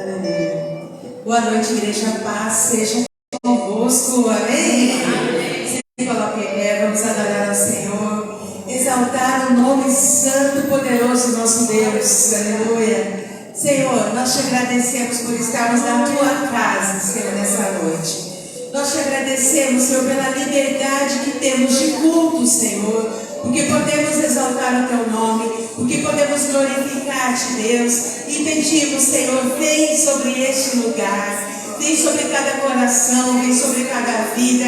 Aleluia. Boa noite, igreja. Paz seja convosco. Amém? Amém. Se coloque em pé, vamos adorar ao Senhor, exaltar o nome santo e poderoso do nosso Deus. Aleluia. Senhor, nós te agradecemos por estarmos na tua casa, Senhor, nessa noite. Nós te agradecemos, Senhor, pela liberdade que temos de culto, Senhor, porque podemos exaltar o teu nome, porque podemos glorificar-te, Deus, e pedimos, Senhor, vem sobre este lugar, vem sobre cada coração, vem sobre cada vida,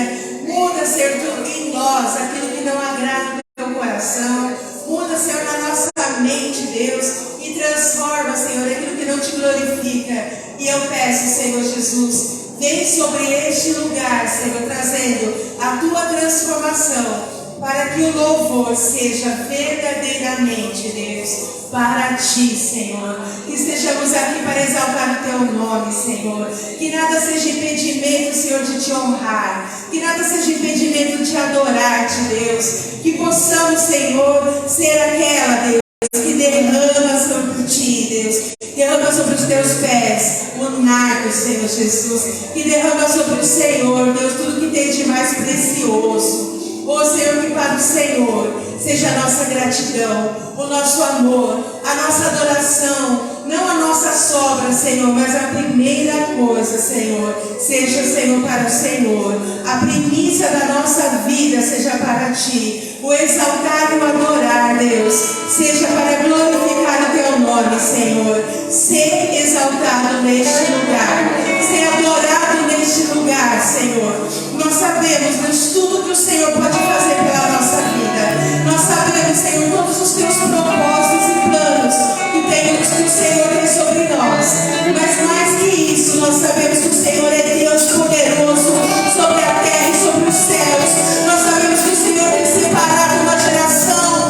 muda, Senhor, tudo em nós, aquilo que não agrada o teu coração, muda, Senhor, na nossa mente, Deus, e transforma, Senhor, aquilo que não te glorifica. E eu peço, Senhor Jesus, vem sobre este lugar, Senhor, trazendo a tua transformação, para que o louvor seja verdadeiramente, Deus, para ti, Senhor. Que estejamos aqui para exaltar o teu nome, Senhor. Que nada seja impedimento, Senhor, de te honrar. Que nada seja impedimento de adorar-te, Deus. Que possamos, Senhor, ser aquela, Deus, que derrama sobre ti, Deus, derrama sobre os teus pés o nardo, Senhor Jesus, que derrama sobre o Senhor, Deus, tudo que tem de mais precioso. Ó Senhor, que para o Senhor seja a nossa gratidão, o nosso amor, a nossa adoração, não a nossa sobra, Senhor, mas a primeira coisa, Senhor, seja, Senhor, para o Senhor. A primícia da nossa vida seja para ti. O exaltar e o adorar, Deus, seja para glorificar o teu nome, Senhor. Ser exaltado neste lugar, ser adorado neste lugar, Senhor. Nós sabemos, Deus, tudo que o Senhor pode fazer pela nossa vida. Nós sabemos, Senhor, todos os teus propósitos e planos que o Senhor tem sobre nós. Mas mais que isso, nós sabemos que o Senhor é Deus poderoso sobre a terra e sobre os céus. Nós sabemos que o Senhor tem separado uma geração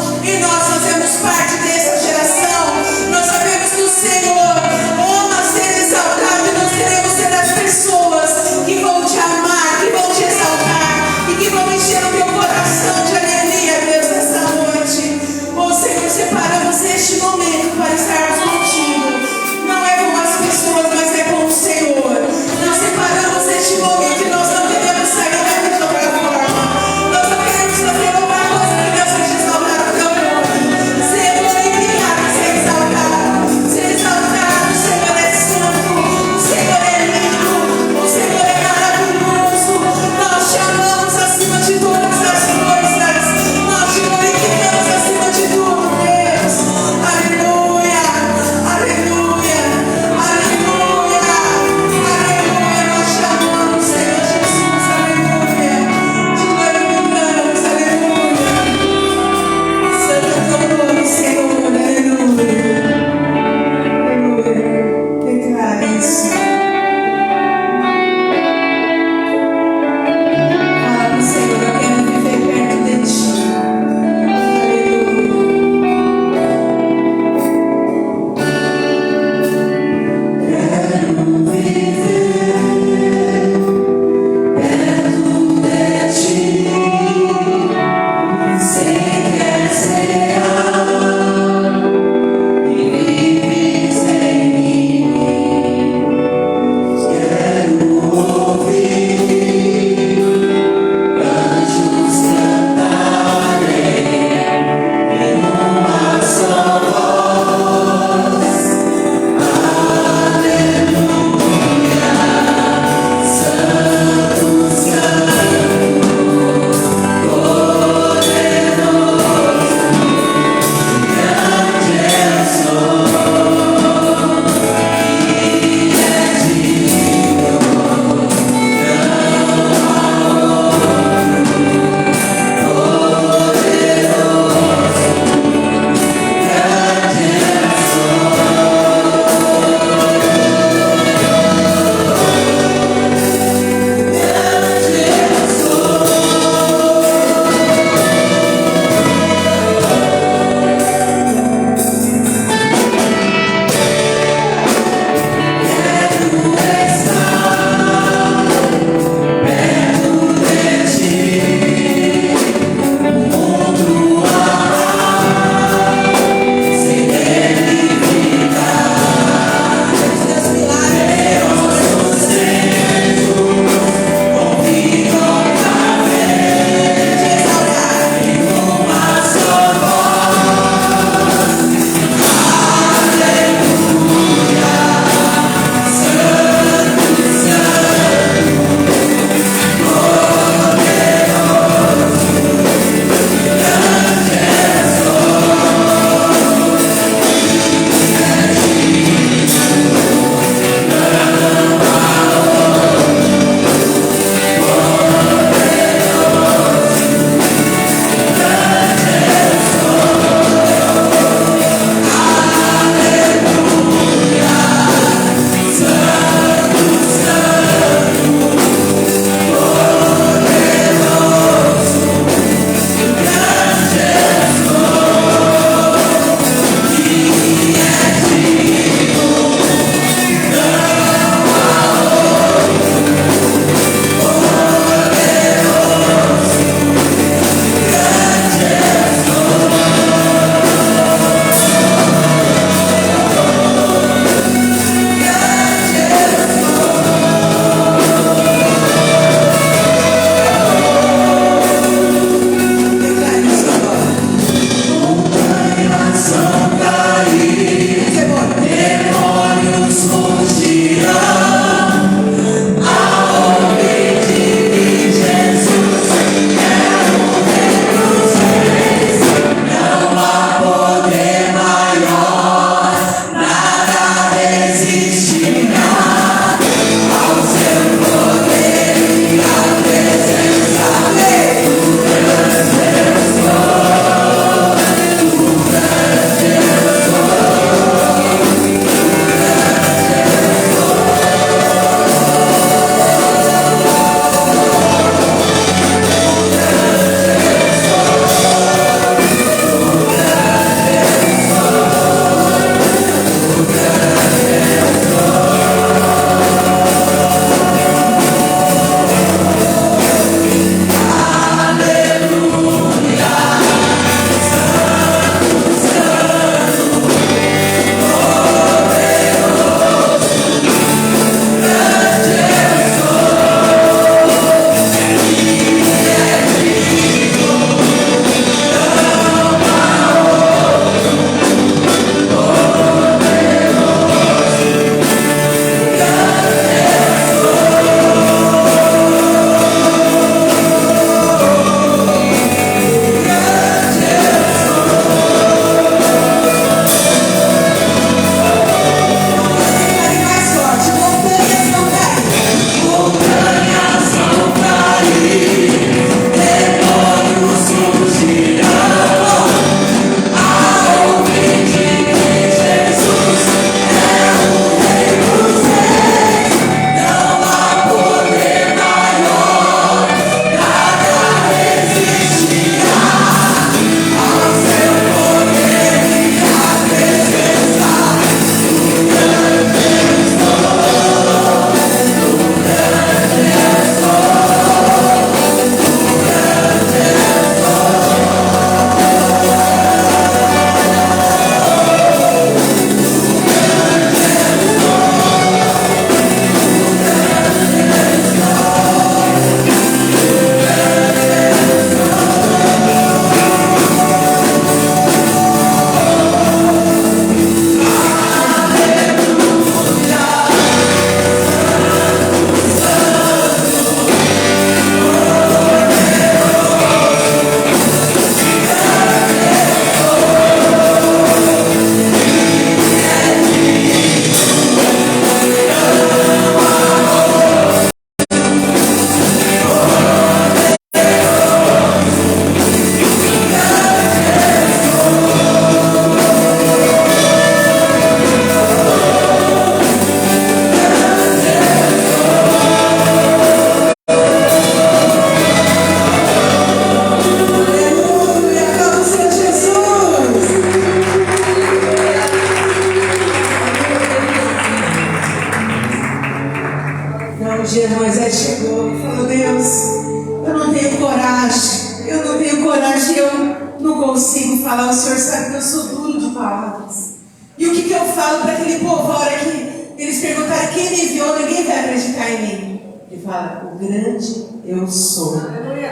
Senhor sabe que eu sou duro de palavras. E o que eu falo para aquele povo, a hora que eles perguntarem quem me enviou, ninguém vai acreditar em mim. Ele fala, o grande eu sou.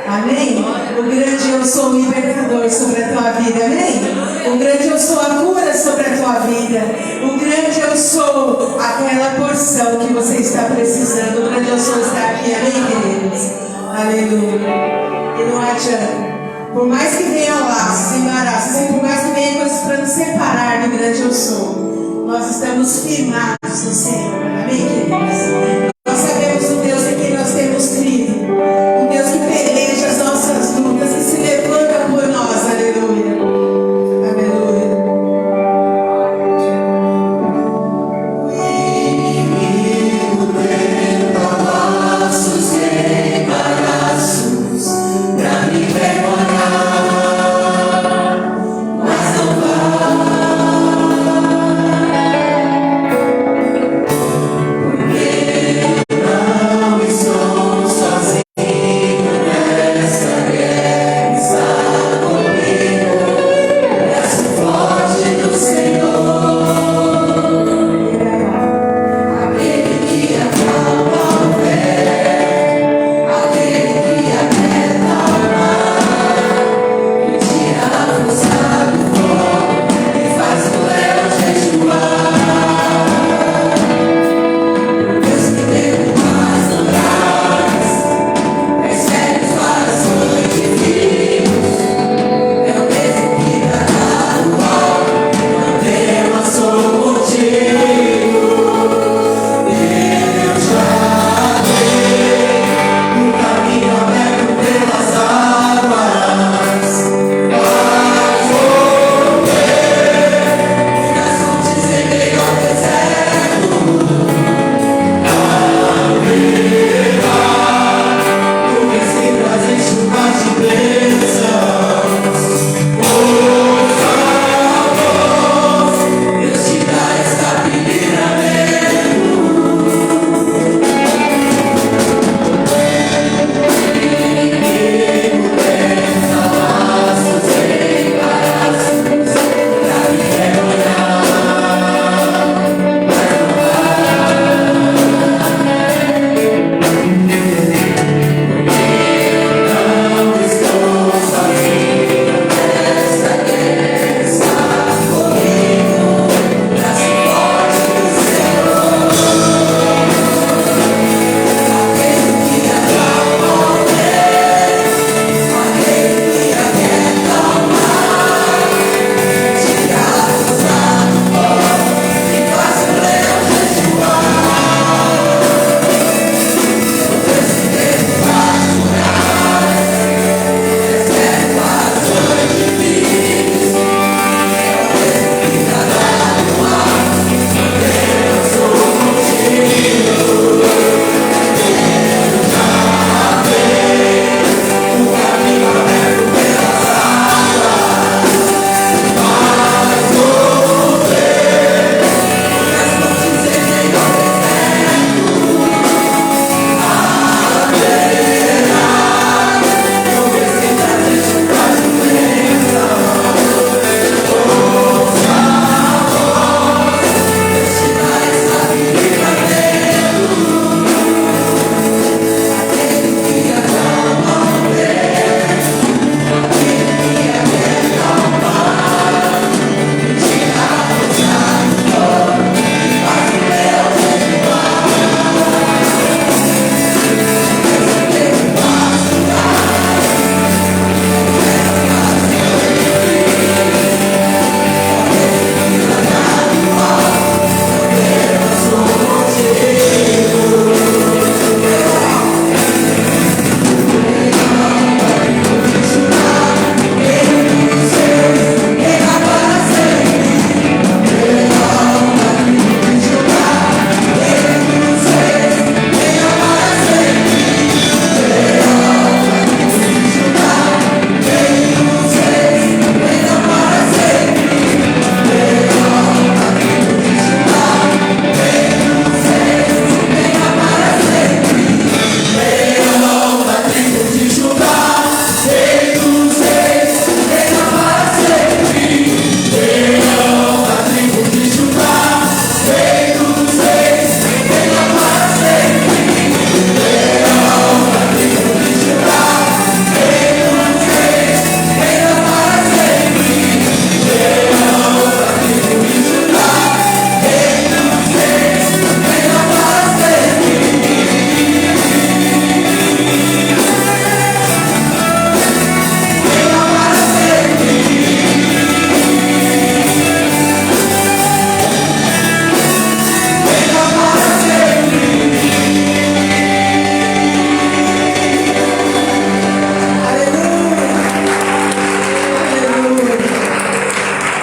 Amém? O grande eu sou o libertador sobre a tua vida. Amém? O grande eu sou a cura sobre a tua vida. O grande eu sou aquela porção que você está precisando. O grande eu sou está aqui. Amém, queridos? Aleluia. E não adianta. Por mais que venha laços, embaraços, e por mais que venha coisas para nos separar do grande eu sou, nós estamos firmados no Senhor. Amém, queridos? Nós sabemos o Deus em quem nós temos crido. Um Deus que peleja as nossas lutas, que se levanta por nós. Aleluia. Aleluia. O inimigo tenta laços e embaraços pra me envergonhar, mas não vai.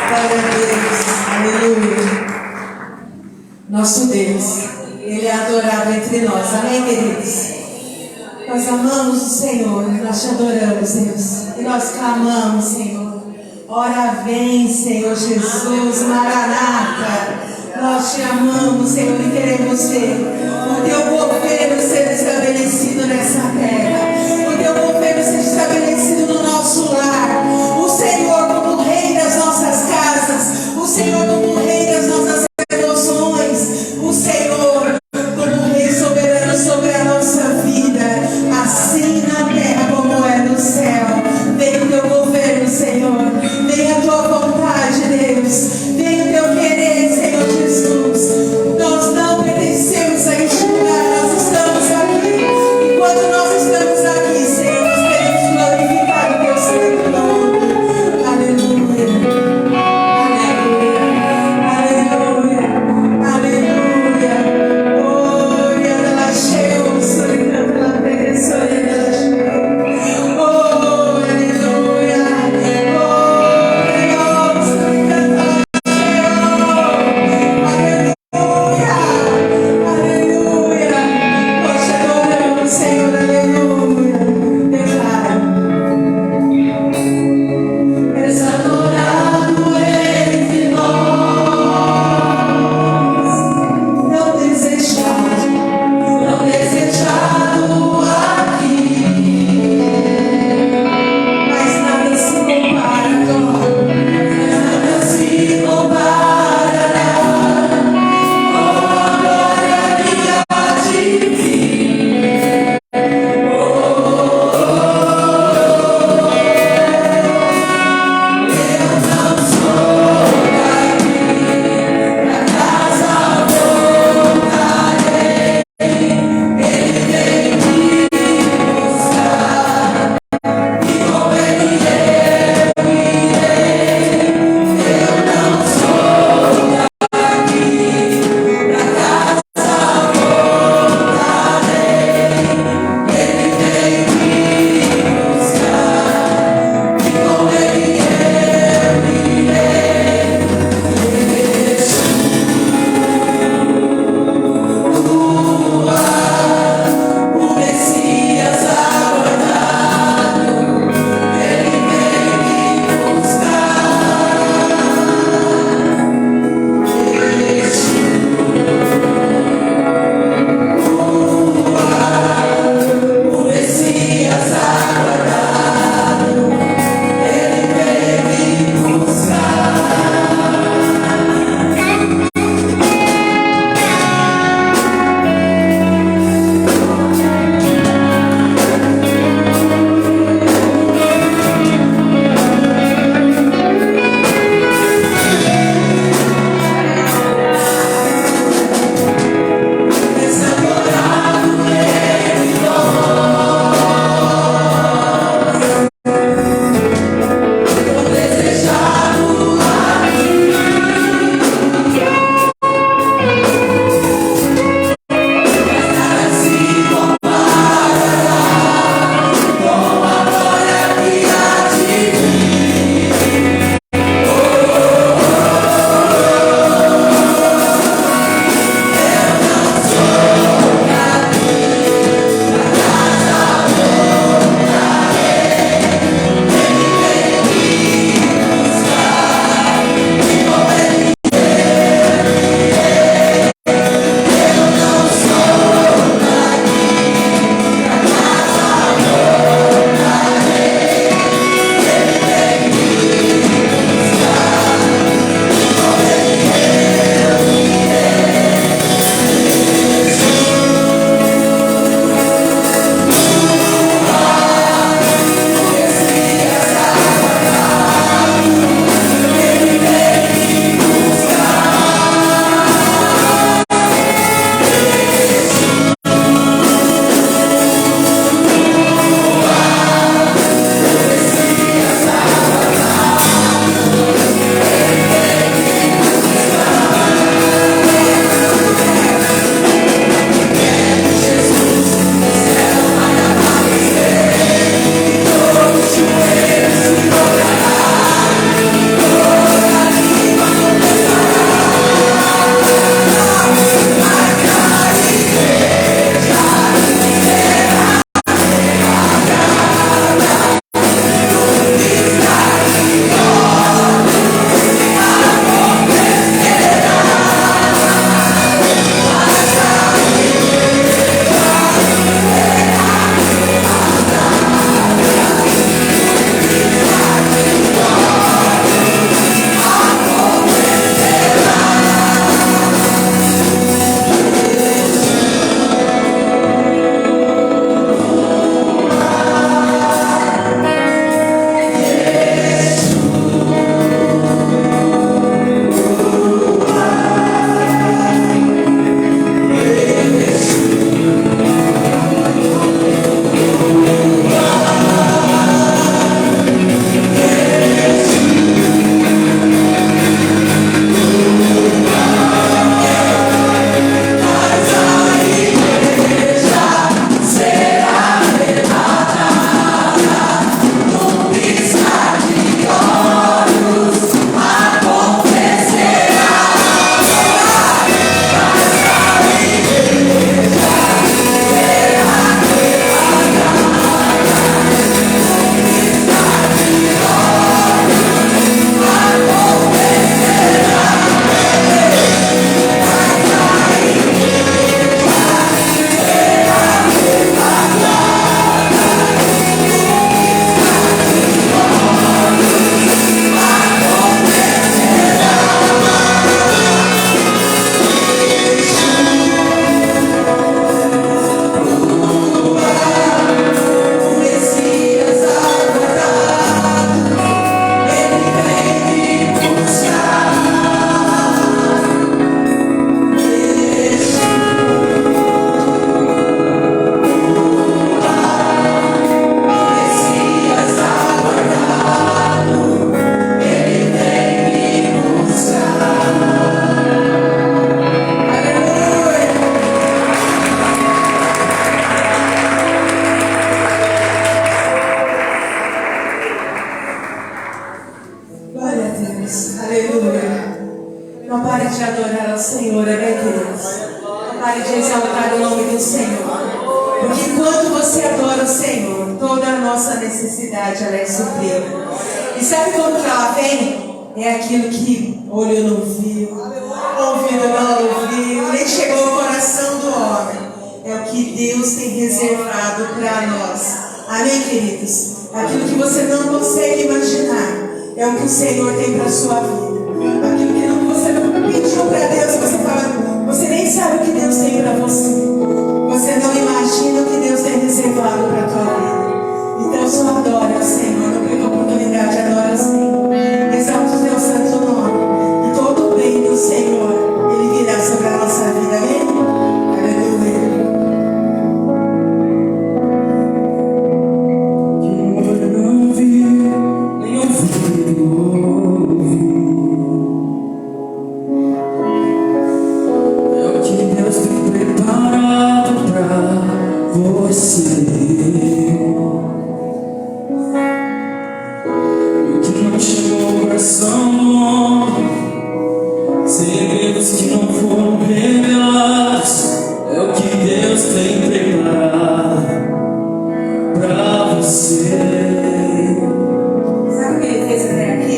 Glória a Deus. Aleluia. Nosso Deus, Ele é adorado entre nós. Amém, queridos? Nós amamos o Senhor, nós te adoramos, Deus. E nós clamamos, Senhor. Ora vem, Senhor Jesus, Maranata. Nós te amamos, Senhor, e queremos ver o teu governo ser estabelecido nessa terra. O teu governo ser estabelecido no nosso lar. O Senhor como Rei das nossas casas. O Senhor como Rei das nossas emoções. O Senhor como Rei soberano sobre a nossa vida. Assim na terra como é no céu. Venha o teu governo, Senhor. Venha a tua vontade, Deus. Venha o teu querer, Senhor Jesus. Nós não pertencemos a este lugar. Nós estamos aqui. Enquanto nós estamos Deus. Aleluia. Não pare de adorar ao Senhor, amém, Deus. Não pare de exaltar o nome do Senhor. Porque quando você adora o Senhor, toda a nossa necessidade ela é suprida. E sabe quando ela vem? É aquilo que olho não viu, ouvido não ouviu, nem chegou ao coração do homem. É o que Deus tem reservado para nós. Amém, queridos? Aquilo que você não consegue imaginar é o que o Senhor tem para a sua vida. Aquilo que você não pediu para Deus, você fala, você nem sabe o que Deus tem para você. Você não imagina o que Deus tem reservado para a tua vida. Então só adora ao Senhor, não perca a oportunidade, adora ao Senhor. Exalta o teu santo nome. E todo o bem do Senhor, Ele virá sobre a nossa vida. Amém? Aleluia. Segredos que não foram revelados é o que Deus tem preparado pra você. Sabe o que Ele fez até aqui?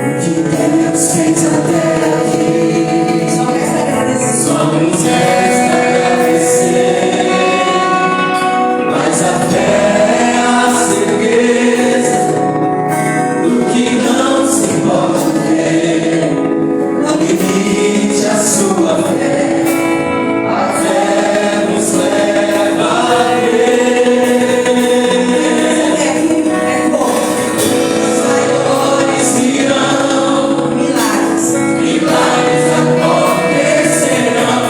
O que Deus fez até aqui. Só resta agradecer. Só nos resta agradecer. Mas a fé é a certeza do que não se pode ver. Não limite a sua fé. A fé nos leva a crer. É bom. Maiores virão, Milagres. milagres acontecerão.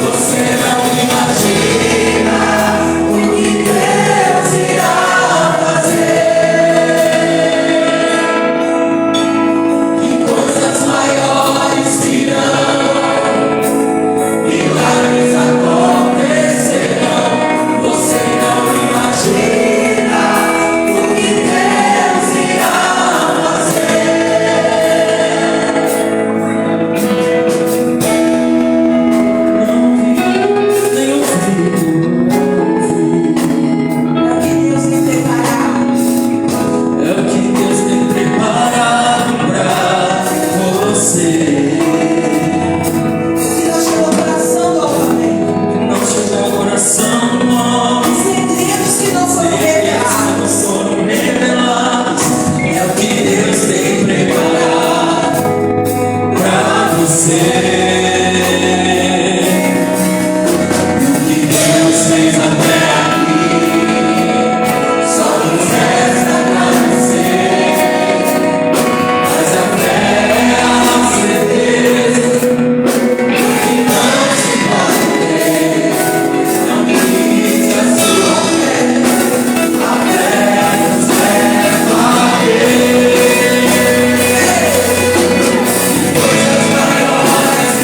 Você não imagina o que Deus irá fazer. Que coisas maiores virão, milagres acontecerão. Você não imagina o que Deus irá fazer. Não vi, nem ouvi. É o que Deus tem preparado. É o que Deus tem preparado pra você. Que não chegou ao coração do homem. Não chegou ao coração do homem. Segredos que não foram Segredos que revelados. não foram revelados. É o que Deus tem preparado pra você. O que Deus fez até aqui, só nos resta agradecer. Mas a fé é a certeza que não se pode ver. Não limite a sua fé. A fé nos leva a crer. Coisas maiores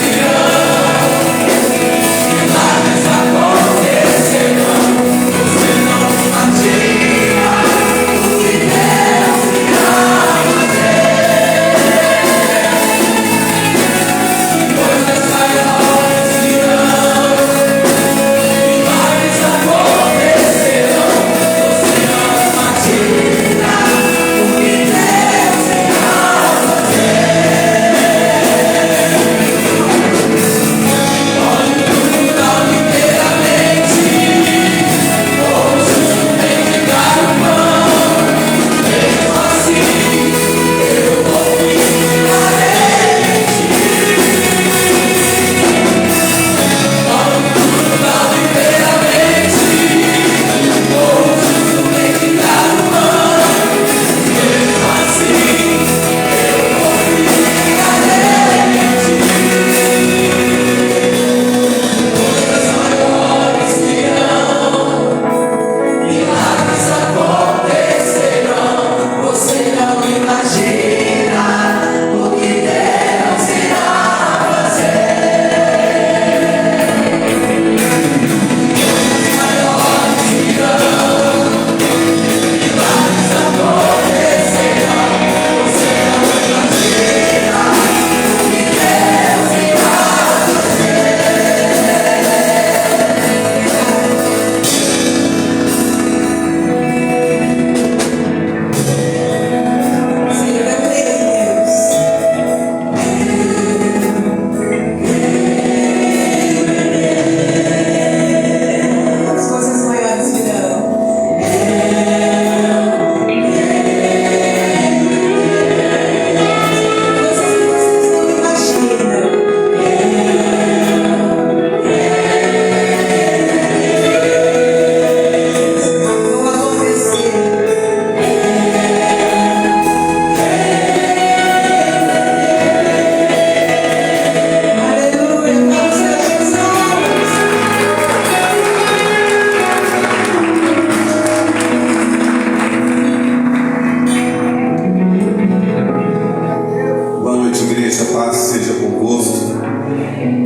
paz seja convosco,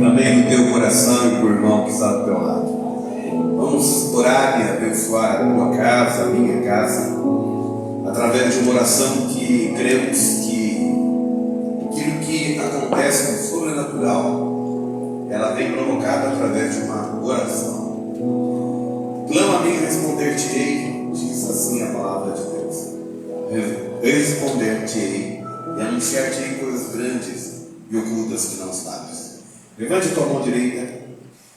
também no teu coração e com o irmão que está do teu lado. Vamos orar e abençoar a tua casa, a minha casa, através de uma oração que cremos que aquilo que acontece no sobrenatural, ela vem provocada através de uma oração. Clama a mim e responder-te-ei, diz assim a palavra de Deus. Responder-te-ei e anunciar-te-ei coisas grandes e ocultas que não sabes. Levante a tua mão direita.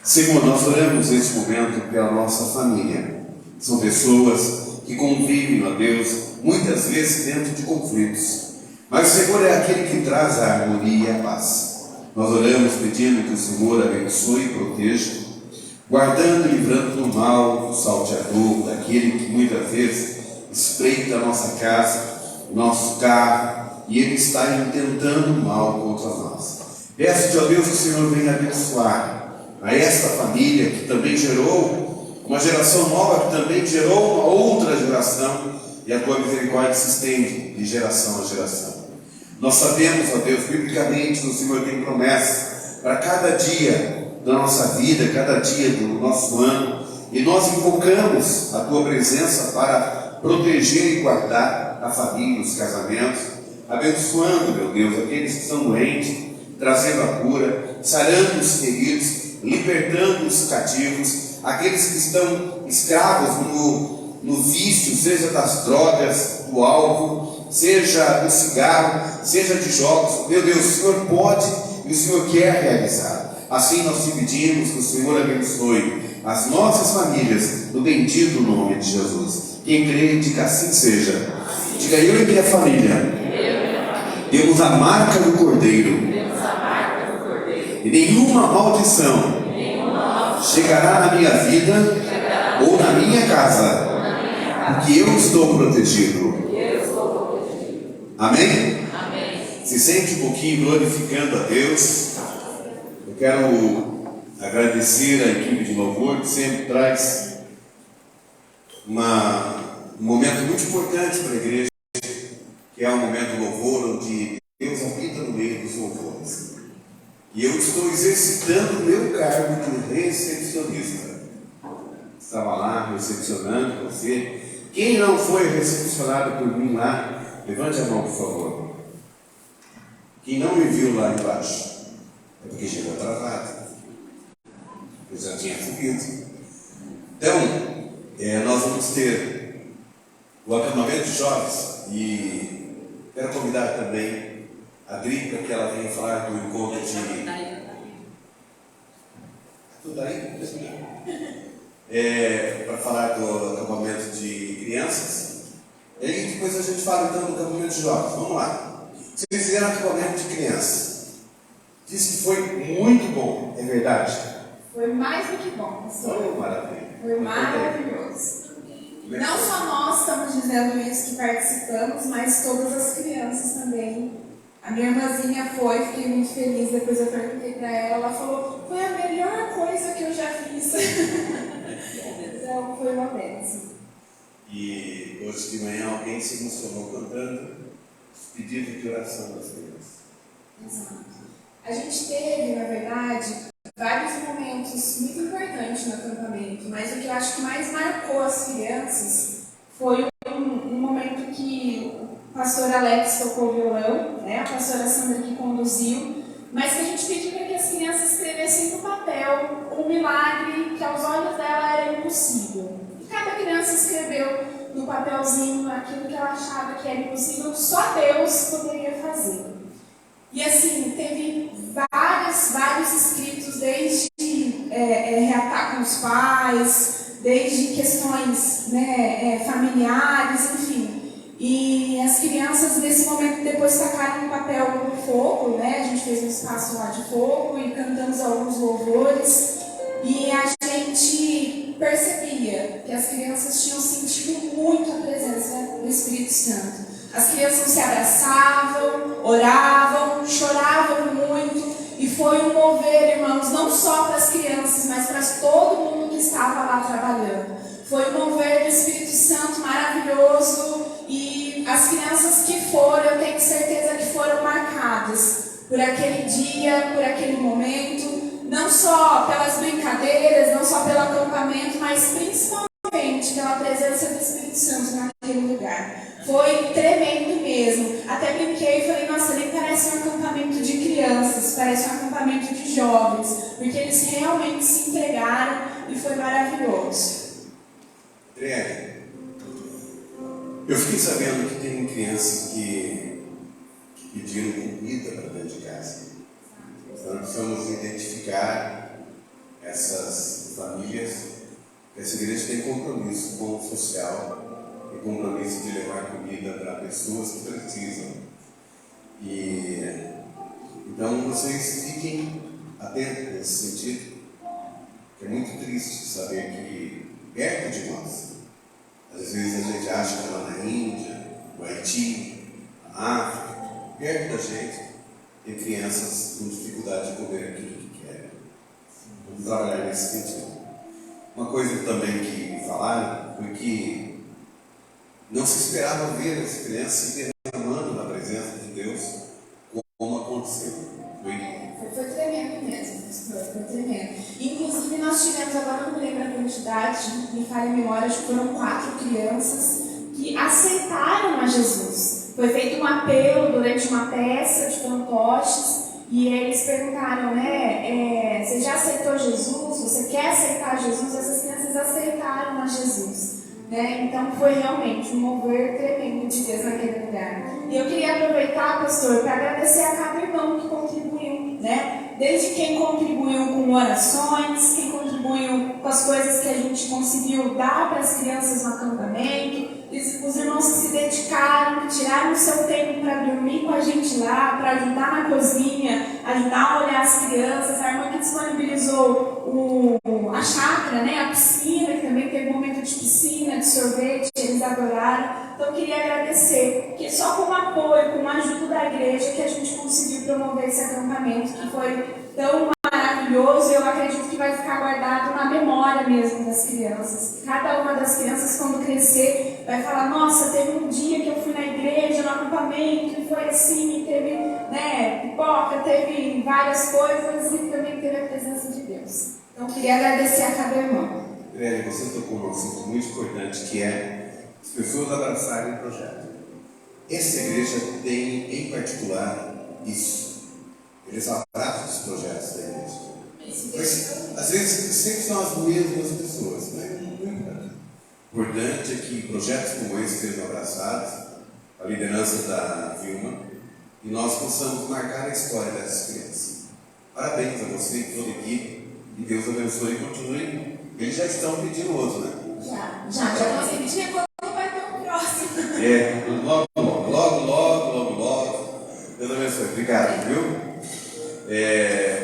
Senhor, nós oramos neste momento pela nossa família. São pessoas que convivem, ó Deus, muitas vezes dentro de conflitos. Mas o Senhor é aquele que traz a harmonia e a paz. Nós oramos pedindo que o Senhor abençoe e proteja, guardando e livrando do mal, do salteador, daquele que muitas vezes espreita a nossa casa, nosso carro, e ele está intentando mal contra nós. Peço-te, ó Deus, que o Senhor venha abençoar a esta família que também gerou uma geração nova, que também gerou uma outra geração, e a tua misericórdia se estende de geração a geração. Nós sabemos, ó Deus, biblicamente que o Senhor tem promessa para cada dia da nossa vida, cada dia do nosso ano, e nós invocamos a tua presença para proteger e guardar a família, os casamentos, abençoando, meu Deus, aqueles que estão doentes, trazendo a cura, sarando os feridos, libertando os cativos, aqueles que estão escravos no vício, seja das drogas, do álcool, seja do cigarro, seja de jogos. Meu Deus, o Senhor pode e o Senhor quer realizar. Assim nós te pedimos que o Senhor abençoe as nossas famílias, no bendito nome de Jesus. Quem crê, diga assim seja. Diga: eu e minha família temos a marca do Cordeiro, e nenhuma maldição chegará na minha vida ou na minha casa, porque eu estou protegido. Amém? Se sente um pouquinho glorificando a Deus. Eu quero agradecer a equipe de louvor que sempre traz um momento muito importante para a igreja, que é o momento do louvor, onde Deus habita no meio dos louvores. E eu estou exercitando o meu cargo de recepcionista. Estava lá recepcionando você. Quem não foi recepcionado por mim lá, levante a mão, por favor. Quem não me viu lá embaixo, é porque chegou atrasado. Eu já tinha subido. Então, nós vamos ter o acampamento de jovens, e quero convidar também a Adri para que ela venha falar do encontro de... Tudo aí? Para falar do acampamento de crianças. E aí depois a gente fala então do acampamento de jovens. Vamos lá. Vocês fizeram acampamento de crianças. Diz que foi muito bom, é verdade? Foi mais do que bom. Oh, maravilha. Foi maravilhoso. Não só nós estamos dizendo isso que participamos, mas todas as crianças também. A minha irmãzinha foi, fiquei muito feliz, depois eu perguntei para ela, ela falou, foi a melhor coisa que eu já fiz. Então foi uma bênção. E hoje de manhã alguém se emocionou cantando os pedidos de oração das crianças. Exato. A gente teve, na verdade, vários momentos muito importantes no acampamento, mas o que eu acho que mais marcou as crianças foi um momento que o pastor Alex tocou o violão, né? A pastora Sandra que conduziu, mas que a gente pediu para que as crianças escrevessem no papel um milagre que aos olhos dela era impossível. E cada criança escreveu no papelzinho aquilo que ela achava que era impossível, só Deus poderia fazer. E assim, teve vários escritos, desde reatar com os pais, desde questões, né, familiares, enfim. E as crianças, nesse momento, depois tacaram um papel no fogo, né? A gente fez um espaço lá de fogo e cantamos alguns louvores. E a gente percebia que as crianças tinham sentido muito a presença do Espírito Santo. As crianças se abraçavam, oravam, choravam muito. E foi um mover, irmãos, não só para as crianças, mas para todo mundo que estava lá trabalhando. Foi um mover do Espírito Santo maravilhoso. E as crianças que foram, eu tenho certeza que foram marcadas por aquele dia, por aquele momento, não só pelas brincadeiras, não só pelo acampamento, mas principalmente pela presença do Espírito Santo naquele lugar. Foi tremendo mesmo. Até brinquei e falei, nossa, nem parece um acampamento de crianças, parece um acampamento de jovens, porque eles realmente se entregaram e foi maravilhoso. André, eu fiquei sabendo que tem crianças que pediram comida para dentro de casa. Então, precisamos identificar essas famílias. Essa igreja tem compromisso com o social e compromisso de levar comida para pessoas que precisam. Então, vocês fiquem atentos nesse sentido, que é muito triste saber que perto de nós, às vezes a gente acha que lá na Índia, no Haiti, na África, perto da gente, tem crianças com dificuldade de comer aquilo que querem. Vamos trabalhar nesse sentido. Uma coisa também que me falaram foi que não se esperava ver as crianças se derramando na presença de Deus, como aconteceu. Foi tremendo mesmo, foi tremendo. Inclusive nós tivemos, agora não me lembro a quantidade, me falha a memória, acho que foram 4 crianças que aceitaram a Jesus. Foi feito um apelo durante uma peça de fantoches e eles perguntaram, né, você já aceitou Jesus? Você quer aceitar Jesus? Essas crianças aceitaram a Jesus. Né? Então foi realmente um mover tremendo de Deus naquele lugar. E eu queria aproveitar, pastor, para agradecer a cada irmão que contribuiu, né? Desde quem contribuiu com orações, quem contribuiu com as coisas que a gente conseguiu dar para as crianças no acampamento, os irmãos que se dedicaram, que tiraram o seu tempo para dormir com a gente lá, para ajudar na cozinha, ajudar a olhar as crianças, a irmã que disponibilizou a chácara, né? A piscina, que também teve um momento de piscina, de sorvete, eles adoraram. Então eu queria agradecer, porque só com o apoio, com a ajuda da igreja que a gente conseguiu promover esse acampamento, que foi tão maravilhoso, e eu acredito que vai ficar guardado na memória mesmo das crianças. Cada uma das crianças, quando crescer, vai falar, nossa, teve um dia que eu fui na igreja, no acampamento, e foi assim, e teve, né, pipoca, teve várias coisas, e também teve a presença de Deus. Então eu queria agradecer a cada irmão. André, você tocou num assunto muito importante, que é as pessoas abraçarem o projeto. Essa igreja tem, em particular, isso. Eles abraçam os projetos da igreja. Mas, às vezes, sempre são as mesmas pessoas, né? O importante é que projetos como esse sejam abraçados, a liderança da Vilma, e nós possamos marcar a história dessas crianças. Parabéns a você e toda a equipe, e Deus abençoe e continue. Eles já estão pedindo outro, né? Já consegui pedir quando vai ter o próximo. Logo. Deus abençoe. Obrigado, viu?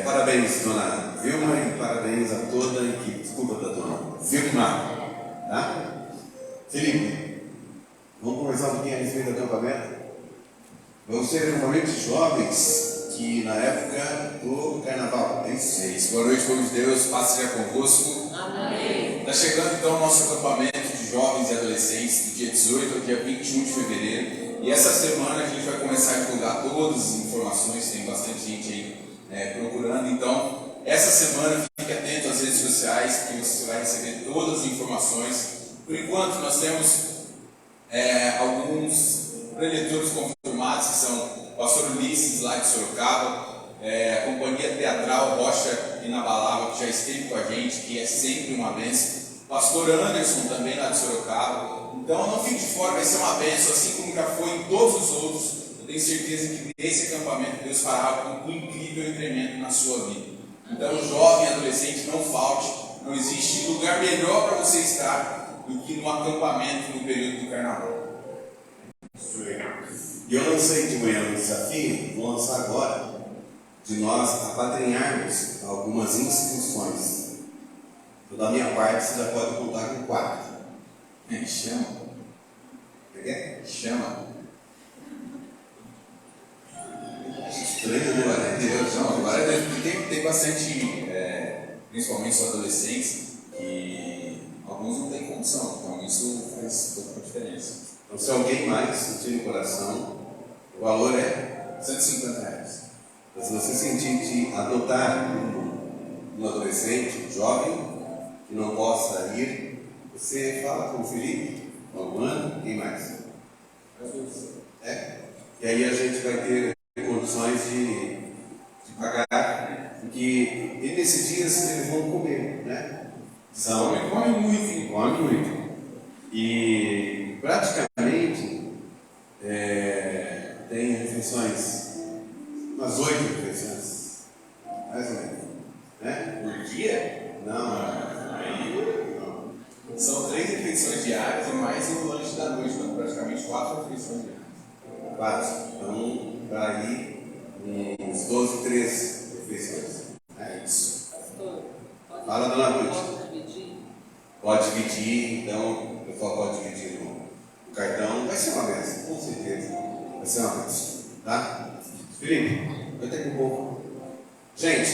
Parabéns, dona Vilma, e parabéns a toda a equipe. Desculpa, da dona Vilma. Tá? Felipe, vamos conversar um pouquinho a respeito do acampamento? Vamos ter um acampamento de jovens que na época do carnaval, é isso? É isso. Boa noite, povo de Deus, paz seja convosco. Amém. Está chegando então o nosso acampamento de jovens e adolescentes do dia 18 ao dia 21 de fevereiro. E essa semana a gente vai começar a divulgar todas as informações, tem bastante gente aí procurando. Então, essa semana fique atento às redes sociais, que você vai receber todas as informações. Por enquanto, nós temos alguns preletores confirmados, que são o pastor Ulisses, lá de Sorocaba, a companhia teatral Rocha Inabalável, que já esteve com a gente, que é sempre uma bênção. Pastor Anderson, também lá de Sorocaba. Então, não fique de fora, vai ser uma bênção, assim como já foi em todos os outros. Eu tenho certeza que nesse acampamento Deus fará algo incrível e tremendo na sua vida. Então, jovem e adolescente, não falte. Não existe lugar melhor para você estar do que no acampamento no período do carnaval. E eu lancei de manhã um desafio, vou lançar agora, de nós apadrinharmos algumas inscrições. Então, da minha parte, você já pode contar com 4. Chama. Chama. Estranho, né? Glória a Deus. Não, glória a Deus. Porque tem bastante, principalmente os adolescentes, que alguns não têm condição. Então isso faz toda a diferença. Então, se alguém mais sentir no coração, o valor é R$150. Se você sentir de adotar um adolescente, um jovem, que não possa ir, você fala com o Felipe, com a Luana, quem mais? E aí a gente vai ter condições de pagar, porque nesses dias eles vão comer, né? Come muito. Come muito. E praticamente tem refeições, umas 8 refeições, mais ou menos, né? Por dia? Não. São 3 refeições diárias e mais o lanche da noite, então praticamente 4 refeições diárias. 4. Então, daí uns 12, 13 refeições. É isso. Fala, dona Ruth. Pode dividir, então o pessoal pode dividir no cartão. Vai ser uma bênção, com certeza. Vai ser uma bênção. Tá? Felipe, vai ter um pouco. Gente,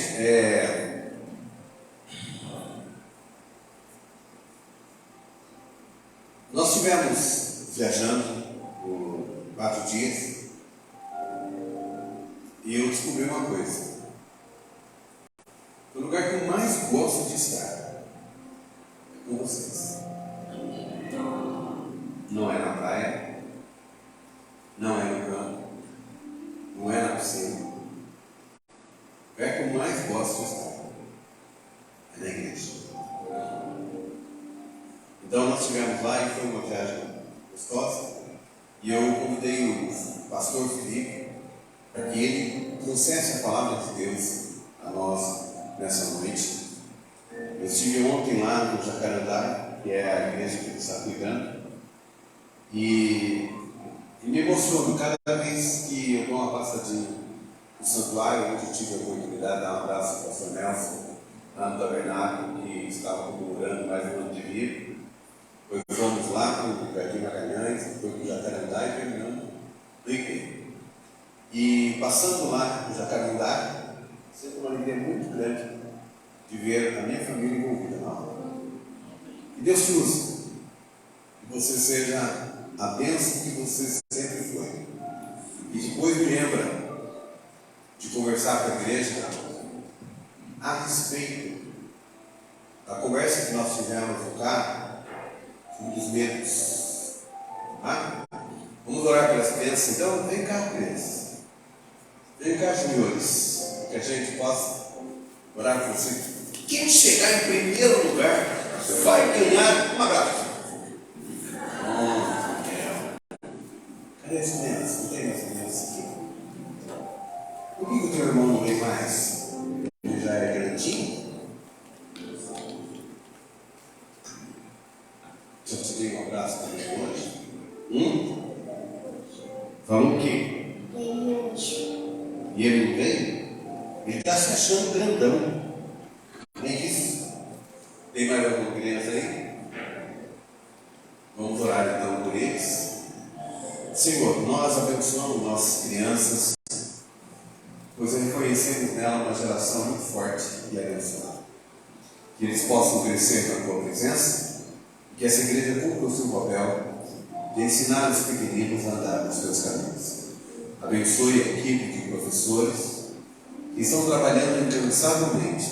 nós estivemos viajando por 4 dias e eu descobri uma coisa. O lugar que eu mais gosto de estar é com vocês. Não é na praia, não é no campo, não é na piscina. O lugar que eu mais gosto de estar é na igreja. Então nós estivemos lá e foi uma viagem gostosa. E eu convidei o pastor Felipe para que ele trouxesse a palavra de Deus a nós nessa noite. Eu estive ontem lá no Jacarandá, que é a igreja que ele está cuidando, e me emociono cada vez que eu dou uma passadinha no santuário, onde eu tive a oportunidade de dar um abraço ao pastor Nelson, lá no tabernáculo, que estava comemorando mais um ano de vida. Depois fomos lá para o Jardim Magalhães, depois para o Jacarandá e terminamos no IP. E passando lá no Jacarandá, sempre uma alegria muito grande de ver a minha família envolvida na obra. Que Deus te use, que você seja a bênção que você sempre foi. E depois me lembra de conversar com a igreja a respeito da conversa que nós tivemos no carro, dos medos. Vamos orar pelas crianças? Então, vem cá, crianças. Vem cá, senhores, que a gente possa orar por você. Quem chegar em primeiro lugar vai ganhar um abraço. Cadê as crianças? Não tem mais crianças aqui. Por que o teu irmão não vem mais? Ele já é grandinho? Se eu te dei um abraço também hoje. Falou o quê? E ele não veio? Ele está se achando grandão. Nem isso. Tem mais alguma criança aí? Vamos orar então por eles. Senhor, nós abençoamos nossas crianças, pois reconhecemos nela uma geração muito forte e abençoada. Que eles possam crescer na tua presença. Que essa igreja cumpra o seu papel de ensinar os pequeninos a andar nos teus caminhos. Abençoe a equipe de professores que estão trabalhando incansavelmente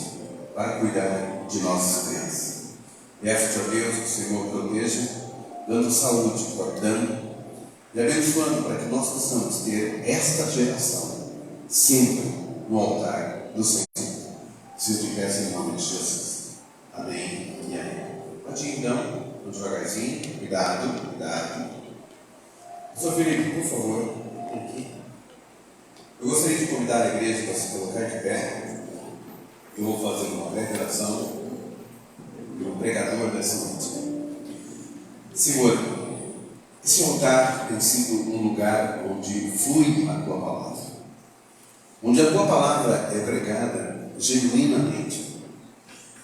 para cuidar de nossas crianças. Peço-te a Deus que o Senhor proteja, dando saúde, guardando e abençoando para que nós possamos ter esta geração sempre no altar do Senhor. Se eu tivesse em nome de Jesus. Amém e amém. Pode ir então. Devagarzinho, cuidado. Sr. Felipe, por favor, aqui. Eu gostaria de convidar a igreja para se colocar de pé. Eu vou fazer uma breve oração pelo pregador dessa noite. Senhor, esse altar tem sido um lugar onde flui a tua palavra, onde a tua palavra é pregada genuinamente.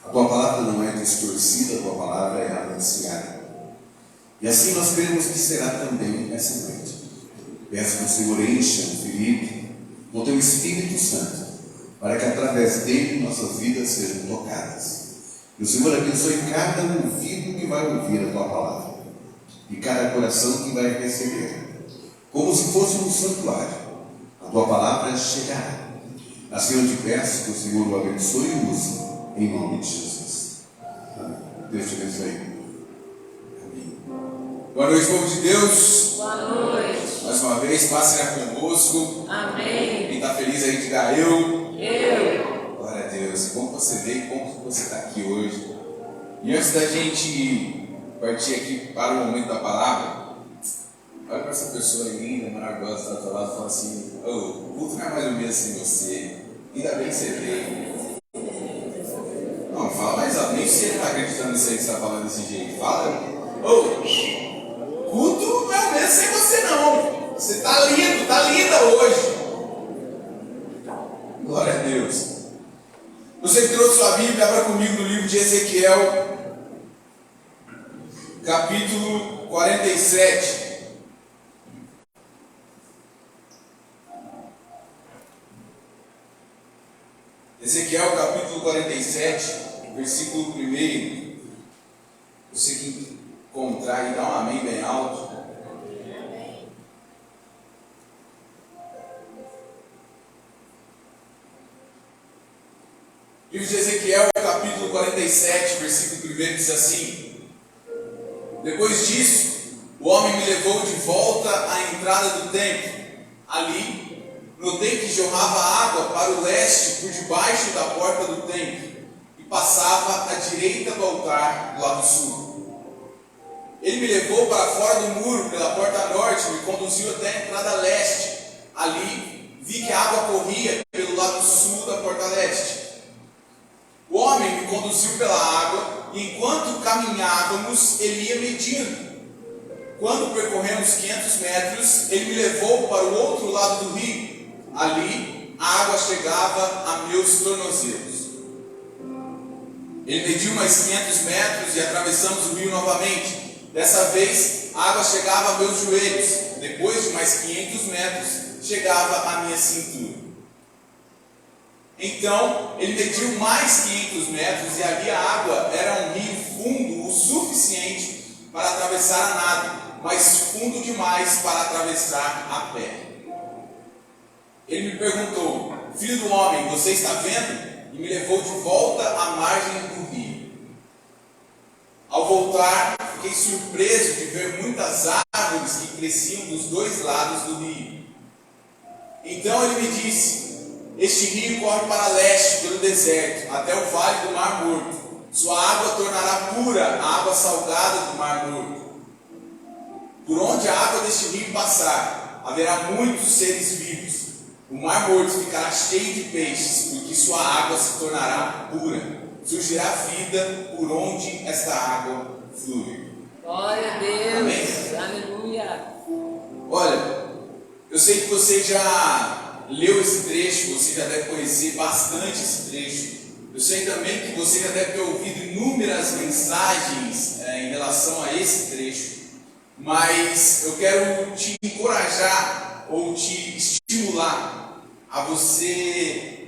A tua palavra não é distorcida, a tua palavra é anunciada. E assim nós cremos que será também essa noite. Peço que o Senhor encha o Felipe com teu Espírito Santo, para que através dele nossas vidas sejam tocadas. E o Senhor abençoe cada ouvido que vai ouvir a tua palavra, e cada coração que vai receber, como se fosse um santuário. A tua palavra chegará, Assim eu te peço que o Senhor o abençoe e o use, em nome de Jesus. Amém. Deus te abençoe. Amém. Boa noite, povo de Deus. Boa noite. Mais uma vez, passe convosco. Amém. Quem está feliz aí, diga eu. Eu. Glória a Deus. Como você veio, como você está aqui hoje. E antes da gente partir aqui para o momento da palavra, olha para essa pessoa linda, maravilhosa, que está do teu lado e fala assim: o culto não é mais o mesmo sem você. Ainda bem que você veio. Não, fala mais alto. Nem você está acreditando nisso aí que você está falando desse jeito. Fala. Culto não é o mesmo sem você, não. Você está lindo, está linda hoje. Glória a Deus. Você que trouxe sua Bíblia, abra comigo no livro de Ezequiel, capítulo 47. Ezequiel capítulo 47, versículo 1. Você que encontrar e dá um amém bem alto. Livro de Ezequiel capítulo 47, versículo 1 diz assim: Depois disso, o homem me levou de volta à entrada do templo. Ali notei que jorrava água para o leste por debaixo da porta do templo e passava à direita do altar do lado sul. Ele me levou para fora do muro pela porta norte e me conduziu até a entrada leste. Ali vi que a água corria pelo lado sul da porta leste. O homem me conduziu pela água e enquanto caminhávamos ele ia medindo. Quando percorremos 500 metros, ele me levou para o outro lado do rio. Ali, a água chegava a meus tornozelos. Ele mediu mais 500 metros e atravessamos o rio novamente. Dessa vez, a água chegava a meus joelhos. Depois de mais 500 metros, chegava à minha cintura. Então, ele mediu mais 500 metros e ali a água era um rio fundo o suficiente para atravessar a nado, mas fundo demais para atravessar a pé. Ele me perguntou: Filho do homem, você está vendo? E me levou de volta à margem do rio. Ao voltar, fiquei surpreso de ver muitas árvores que cresciam dos dois lados do rio. Então ele me disse: Este rio corre para leste pelo deserto, até o vale do Mar Morto. Sua água tornará pura a água salgada do Mar Morto. Por onde a água deste rio passar, haverá muitos seres vivos. O Mar Morto ficará cheio de peixes, porque sua água se tornará pura. Surgirá vida por onde esta água flui. Glória a Deus. Amém. Aleluia. Olha, eu sei que você já leu esse trecho, você já deve conhecer bastante esse trecho. Eu sei também que você já deve ter ouvido inúmeras mensagens em relação a esse trecho. Mas eu quero te encorajar ou te estimular a você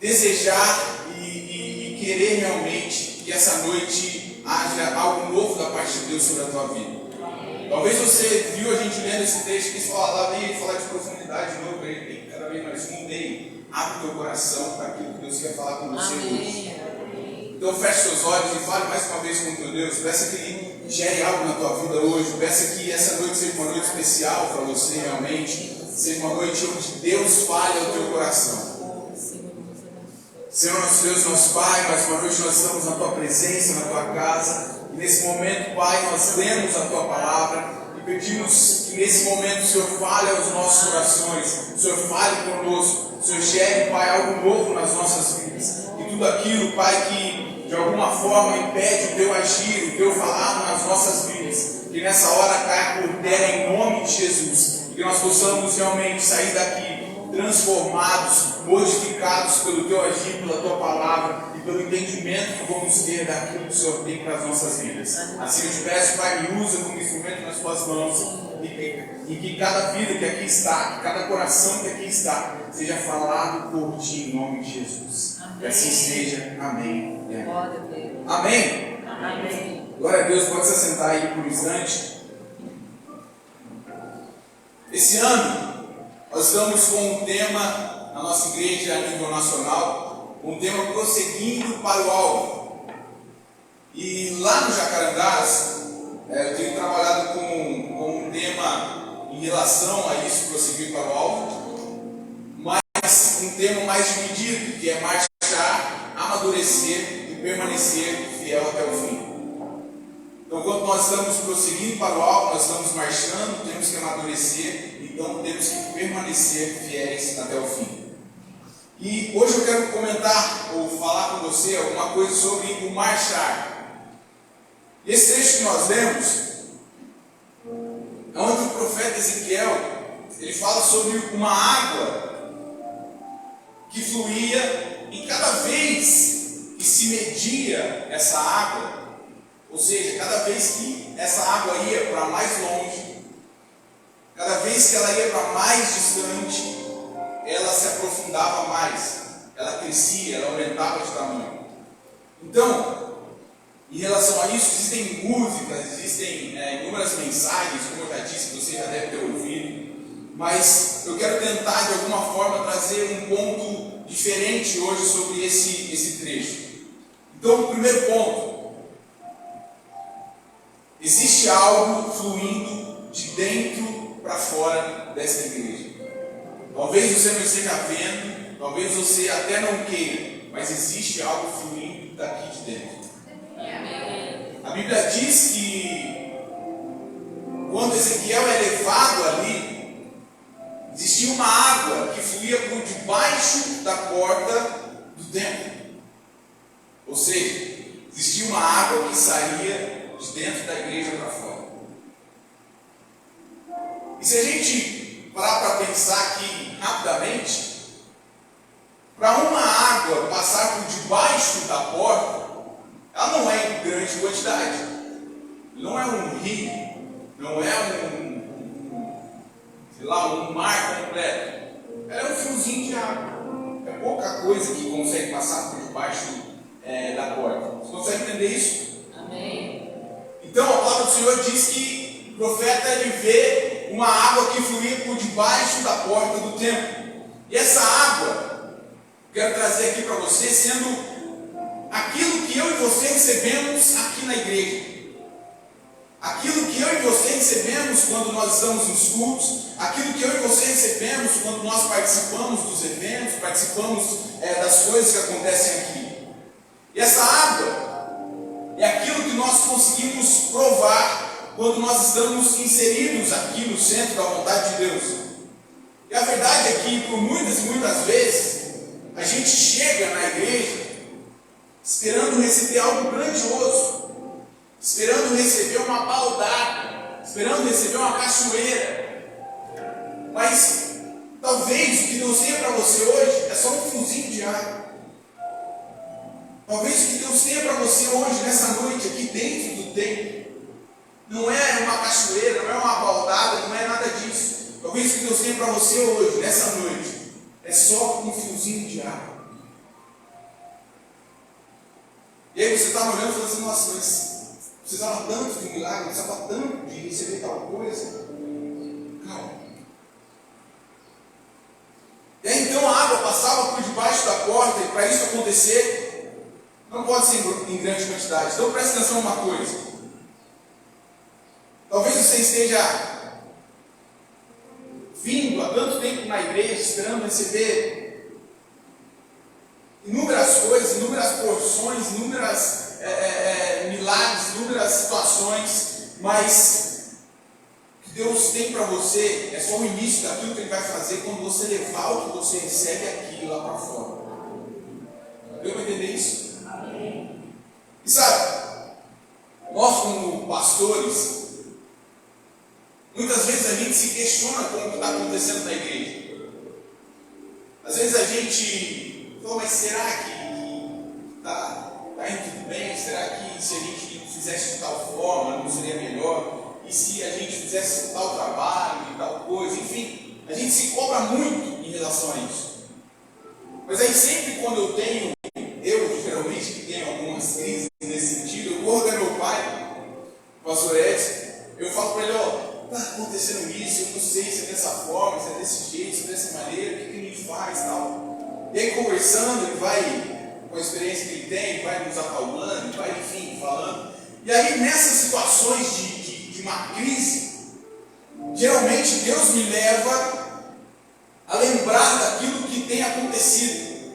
desejar e querer realmente que essa noite haja algo novo da parte de Deus sobre a tua vida. Talvez você viu a gente lendo esse texto e quis falar, lá vem ele falar de profundidade de novo, ele tem cada vez mais fundo, ei, abre o teu coração para aquilo que Deus quer falar com você hoje. Então feche seus olhos e fale mais uma vez com o teu Deus, peça que Ele gere algo na tua vida hoje, peça que essa noite seja uma noite especial para você realmente, seja uma noite onde Deus fale ao teu coração. Senhor nosso Deus, nosso Pai, mais uma noite nós estamos na Tua presença, na Tua casa, e nesse momento, Pai, nós lemos a Tua palavra e pedimos que nesse momento o Senhor fale aos nossos corações, o Senhor fale conosco, o Senhor gere, Pai, algo novo nas nossas vidas, e tudo aquilo, Pai, que de alguma forma impede o Teu agir, o Teu falar nas nossas vidas, que nessa hora caia por terra em nome de Jesus, e que nós possamos realmente sair daqui transformados, modificados pelo Teu agir, pela Tua palavra e pelo entendimento que vamos ter daquilo que o Senhor tem para as nossas vidas. Assim eu te peço, Pai, me usa como instrumento nas Tuas mãos e que cada vida que aqui está, que cada coração que aqui está, seja falado por Ti em nome de Jesus. Amém. Que assim seja. Amém. Glória a Deus. Amém. Amém. Glória a Deus, pode se assentar aí por um instante. Esse ano nós estamos com um tema na nossa igreja a nível nacional, um tema prosseguindo para o alvo. E lá no Jacarandás, eu tenho trabalhado com um tema em relação a isso, prosseguir para o alvo, mas um tema mais dividido, que é marchar, amadurecer e permanecer fiel até o fim. Então, quando nós estamos prosseguindo para o alvo, nós estamos marchando, temos que amadurecer, então temos que permanecer fiéis até o fim. E hoje eu quero comentar ou falar com você alguma coisa sobre o marchar. Esse trecho que nós lemos é onde o profeta Ezequiel ele fala sobre uma água que fluía e cada vez que se media essa água, ou seja, cada vez que essa água ia para mais longe, cada vez que ela ia para mais distante, ela se aprofundava mais, ela crescia, ela aumentava de tamanho. Então, em relação a isso, existem músicas, existem inúmeras mensagens, como eu já disse, você já deve ter ouvido, mas eu quero tentar de alguma forma trazer um ponto diferente hoje sobre esse trecho. Então, o primeiro ponto: existe algo fluindo de dentro para fora desta igreja. Talvez você não esteja vendo, talvez você até não queira, mas existe algo fluindo daqui de dentro. A Bíblia diz que quando Ezequiel é levado ali, existia uma água que fluía por debaixo da porta do templo. Ou seja, existia uma água que saía de dentro da igreja para fora. E se a gente parar para pensar aqui rapidamente, para uma água passar por debaixo da porta, ela não é em grande quantidade, não é um rio, não é um mar completo, ela é um fiozinho de água, é pouca coisa que consegue passar por debaixo da porta. Você consegue entender isso? Amém. Então a palavra do Senhor diz que o profeta ele vê uma água que fluía por debaixo da porta do templo. E essa água, quero trazer aqui para você, sendo aquilo que eu e você recebemos aqui na igreja. Aquilo que eu e você recebemos quando nós estamos nos cultos, aquilo que eu e você recebemos quando nós participamos dos eventos, participamos das coisas que acontecem aqui. E essa água é aquilo que nós conseguimos provar quando nós estamos inseridos aqui no centro da vontade de Deus. E a verdade é que, por muitas e muitas vezes, a gente chega na igreja esperando receber algo grandioso, esperando receber uma baldada, esperando receber uma cachoeira. Mas talvez o que Deus tenha para você hoje é só um fiozinho de água. Talvez o que Deus tenha para você hoje, nessa noite, aqui dentro do templo, não é uma cachoeira, não é uma baldada, não é nada disso. Talvez o que Deus tenha para você hoje, nessa noite, é só um fiozinho de água. E aí você está olhando e falando assim: nossa, mas precisava tanto de um milagre, precisava tanto de receber tal coisa. Calma. E aí então a água passava por debaixo da porta, e para isso acontecer, não pode ser em grande quantidade. Então preste atenção numa coisa. Talvez você esteja vindo há tanto tempo na igreja, esperando receber inúmeras coisas, inúmeras porções, inúmeras milagres, inúmeras situações, mas o que Deus tem para você é só o início daquilo que Ele vai fazer quando você levar o que você recebe aqui lá para fora. Deu para entender isso? Amém. E sabe, nós como pastores, muitas vezes a gente se questiona com o que está acontecendo na igreja. Às vezes a gente fala: mas será que está indo tudo bem? Será que se a gente fizesse de tal forma não seria melhor? E se a gente fizesse tal trabalho e tal coisa? Enfim, a gente se cobra muito em relação a isso. Mas aí sempre quando eu geralmente que tenho algumas crises nesse sentido, eu corro até meu pai, o pastor Edson, eu falo para ele: ó, está acontecendo isso, eu não sei se é dessa forma, se é desse jeito, se é dessa maneira, o que me faz, tal. E aí, conversando, ele vai, com a experiência que ele tem, vai nos acalmando, vai, enfim, falando. E aí, nessas situações de uma crise, geralmente Deus me leva a lembrar daquilo que tem acontecido.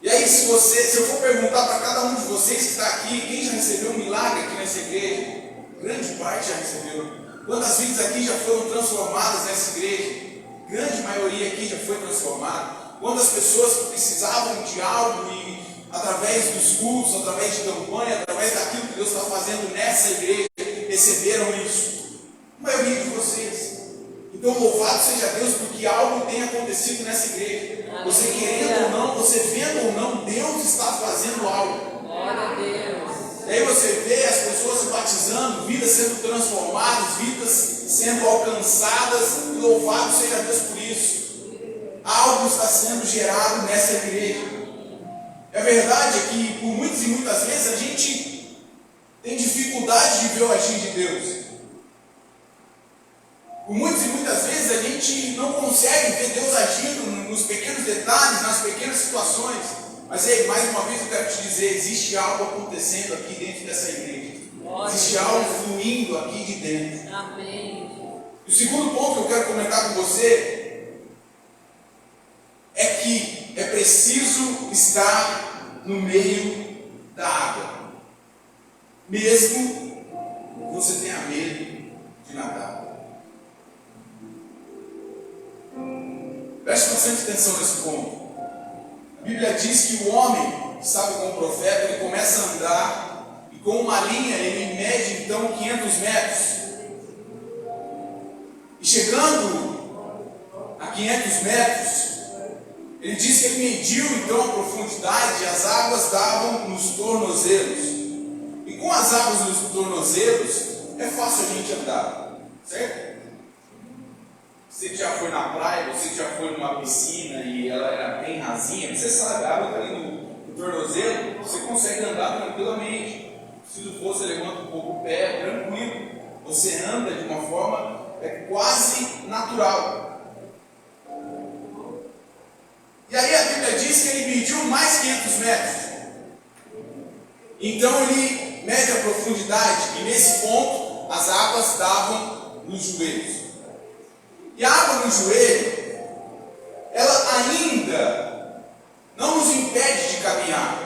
E aí, se eu for perguntar para cada um de vocês que está aqui, quem já recebeu um milagre aqui nessa igreja? Grande parte já recebeu. Quantas vidas aqui já foram transformadas nessa igreja? Grande maioria aqui já foi transformada. Quantas pessoas que precisavam de algo e através dos cultos, através de campanha, através daquilo que Deus está fazendo nessa igreja, receberam isso? A maioria de vocês. Então louvado seja Deus porque algo tem acontecido nessa igreja. Você querendo ou não, você vendo ou não, Deus está fazendo algo. Glória a Deus. E aí você vê as pessoas se batizando, vidas sendo transformadas, vidas sendo alcançadas, e louvado seja Deus por isso. Algo está sendo gerado nessa igreja. A verdade é que por muitas e muitas vezes a gente tem dificuldade de ver o agir de Deus. Por muitas e muitas vezes a gente não consegue ver Deus agindo nos pequenos detalhes, nas pequenas situações. Mas aí, mais uma vez eu quero te dizer, existe algo acontecendo aqui dentro dessa igreja. Existe algo fluindo aqui de dentro. Amém. E o segundo ponto que eu quero comentar com você é que é preciso estar no meio da água. Mesmo que você tenha medo de nadar. Preste bastante atenção nesse ponto. A Bíblia diz que o homem que estava com o profeta, ele começa a andar e com uma linha ele mede então 500 metros. E chegando a 500 metros, ele diz que ele mediu então a profundidade e as águas davam nos tornozelos. E com as águas nos tornozelos é fácil a gente andar, certo? Você que já foi na praia, você que já foi numa piscina e ela era bem rasinha, você sabe, a água está ali no tornozelo, você consegue andar tranquilamente. Se não for, você levanta um pouco o pé, tranquilo. Você anda de uma forma quase natural. E aí a Bíblia diz que ele mediu mais 500 metros. Então ele mede a profundidade e nesse ponto as águas davam nos joelhos. E a água no joelho, ela ainda não nos impede de caminhar.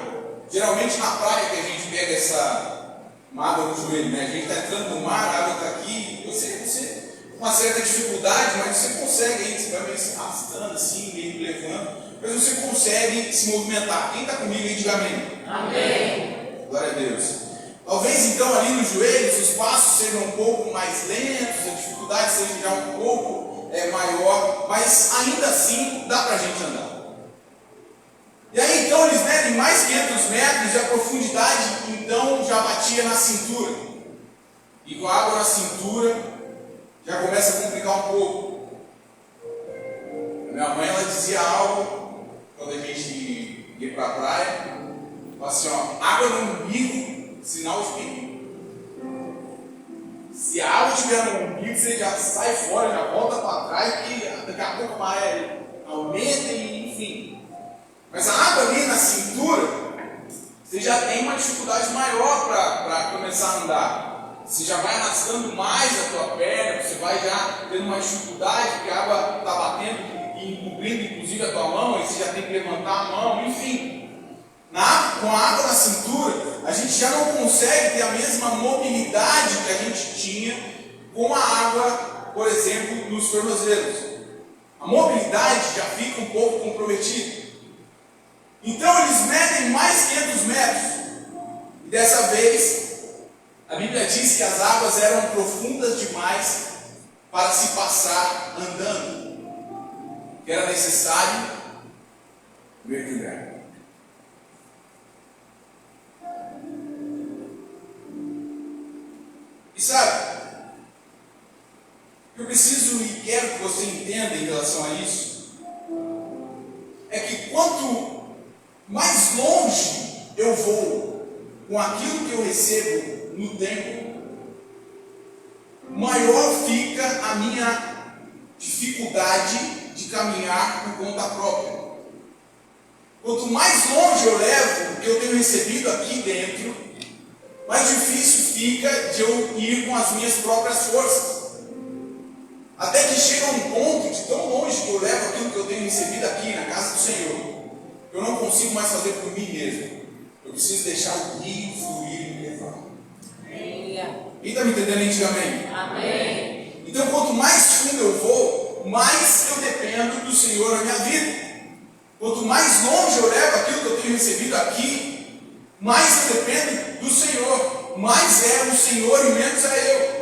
Geralmente na praia que a gente pega uma água no joelho, né? A gente está entrando no mar, a água está aqui, você com uma certa dificuldade, mas você consegue aí, você vai meio se arrastando assim, meio levando, mas você consegue se movimentar. Quem está comigo aí, diga amém. Amém. Glória a Deus. Talvez então ali nos joelhos os passos sejam um pouco mais lentos, a dificuldade seja já um pouco maior, mas ainda assim dá para a gente andar. E aí então eles medem mais 500 metros e a profundidade então já batia na cintura. E com a água na cintura já começa a complicar um pouco. A minha mãe ela dizia algo quando a gente ia para a praia, assim, ó, água no umbigo, sinal de perigo. Se a água estiver no umbigo, você já sai fora, já volta para trás, que daqui a pouco a maré aumenta e enfim. Mas a água ali na cintura, você já tem uma dificuldade maior para começar a andar. Você já vai arrastando mais a tua perna, você vai já tendo uma dificuldade, porque a água está batendo e encobrindo inclusive a tua mão, e você já tem que levantar a mão, enfim. Com a água na cintura, a gente já não consegue ter a mesma mobilidade que a gente tinha com a água, por exemplo, nos tornozelos. A mobilidade já fica um pouco comprometida. Então eles medem mais 500 metros. E dessa vez, a Bíblia diz que as águas eram profundas demais para se passar andando. Que era necessário mergulhar. E sabe, eu preciso e quero que você entenda em relação a isso, é que quanto mais longe eu vou com aquilo que eu recebo no tempo, maior fica a minha dificuldade de caminhar por conta própria. Quanto mais longe eu levo o que eu tenho recebido aqui dentro, mais difícil fica de eu ir com as minhas próprias forças. Até que chega um ponto de tão longe que eu levo aquilo que eu tenho recebido aqui na casa do Senhor, eu não consigo mais fazer por mim mesmo. Eu preciso deixar o rio fluir e me levar. Quem está me entendendo aí, diga amém? Amém. Então, quanto mais fundo eu vou, mais eu dependo do Senhor na minha vida. Quanto mais longe eu levo aquilo que eu tenho recebido aqui, mais eu dependo do Senhor. Mais é o Senhor e menos é eu.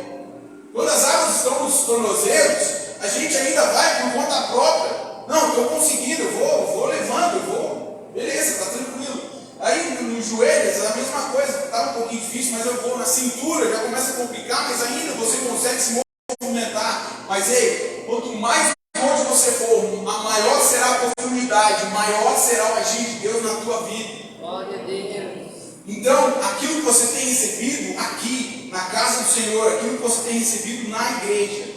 Quando as águas estão nos tornozelos, a gente ainda vai por conta própria. Não, estou conseguindo, eu vou levando, eu vou. Beleza, está tranquilo. Aí nos joelhos é a mesma coisa. Estava um pouquinho difícil, mas eu vou. Na cintura já começa a complicar, mas ainda você consegue se movimentar. Mas ei, quanto mais longe você for, maior será a oportunidade, maior será o agir de Deus na tua vida. Glória a Deus. Então, aquilo que você tem recebido aqui, na casa do Senhor, aquilo que você tem recebido na igreja,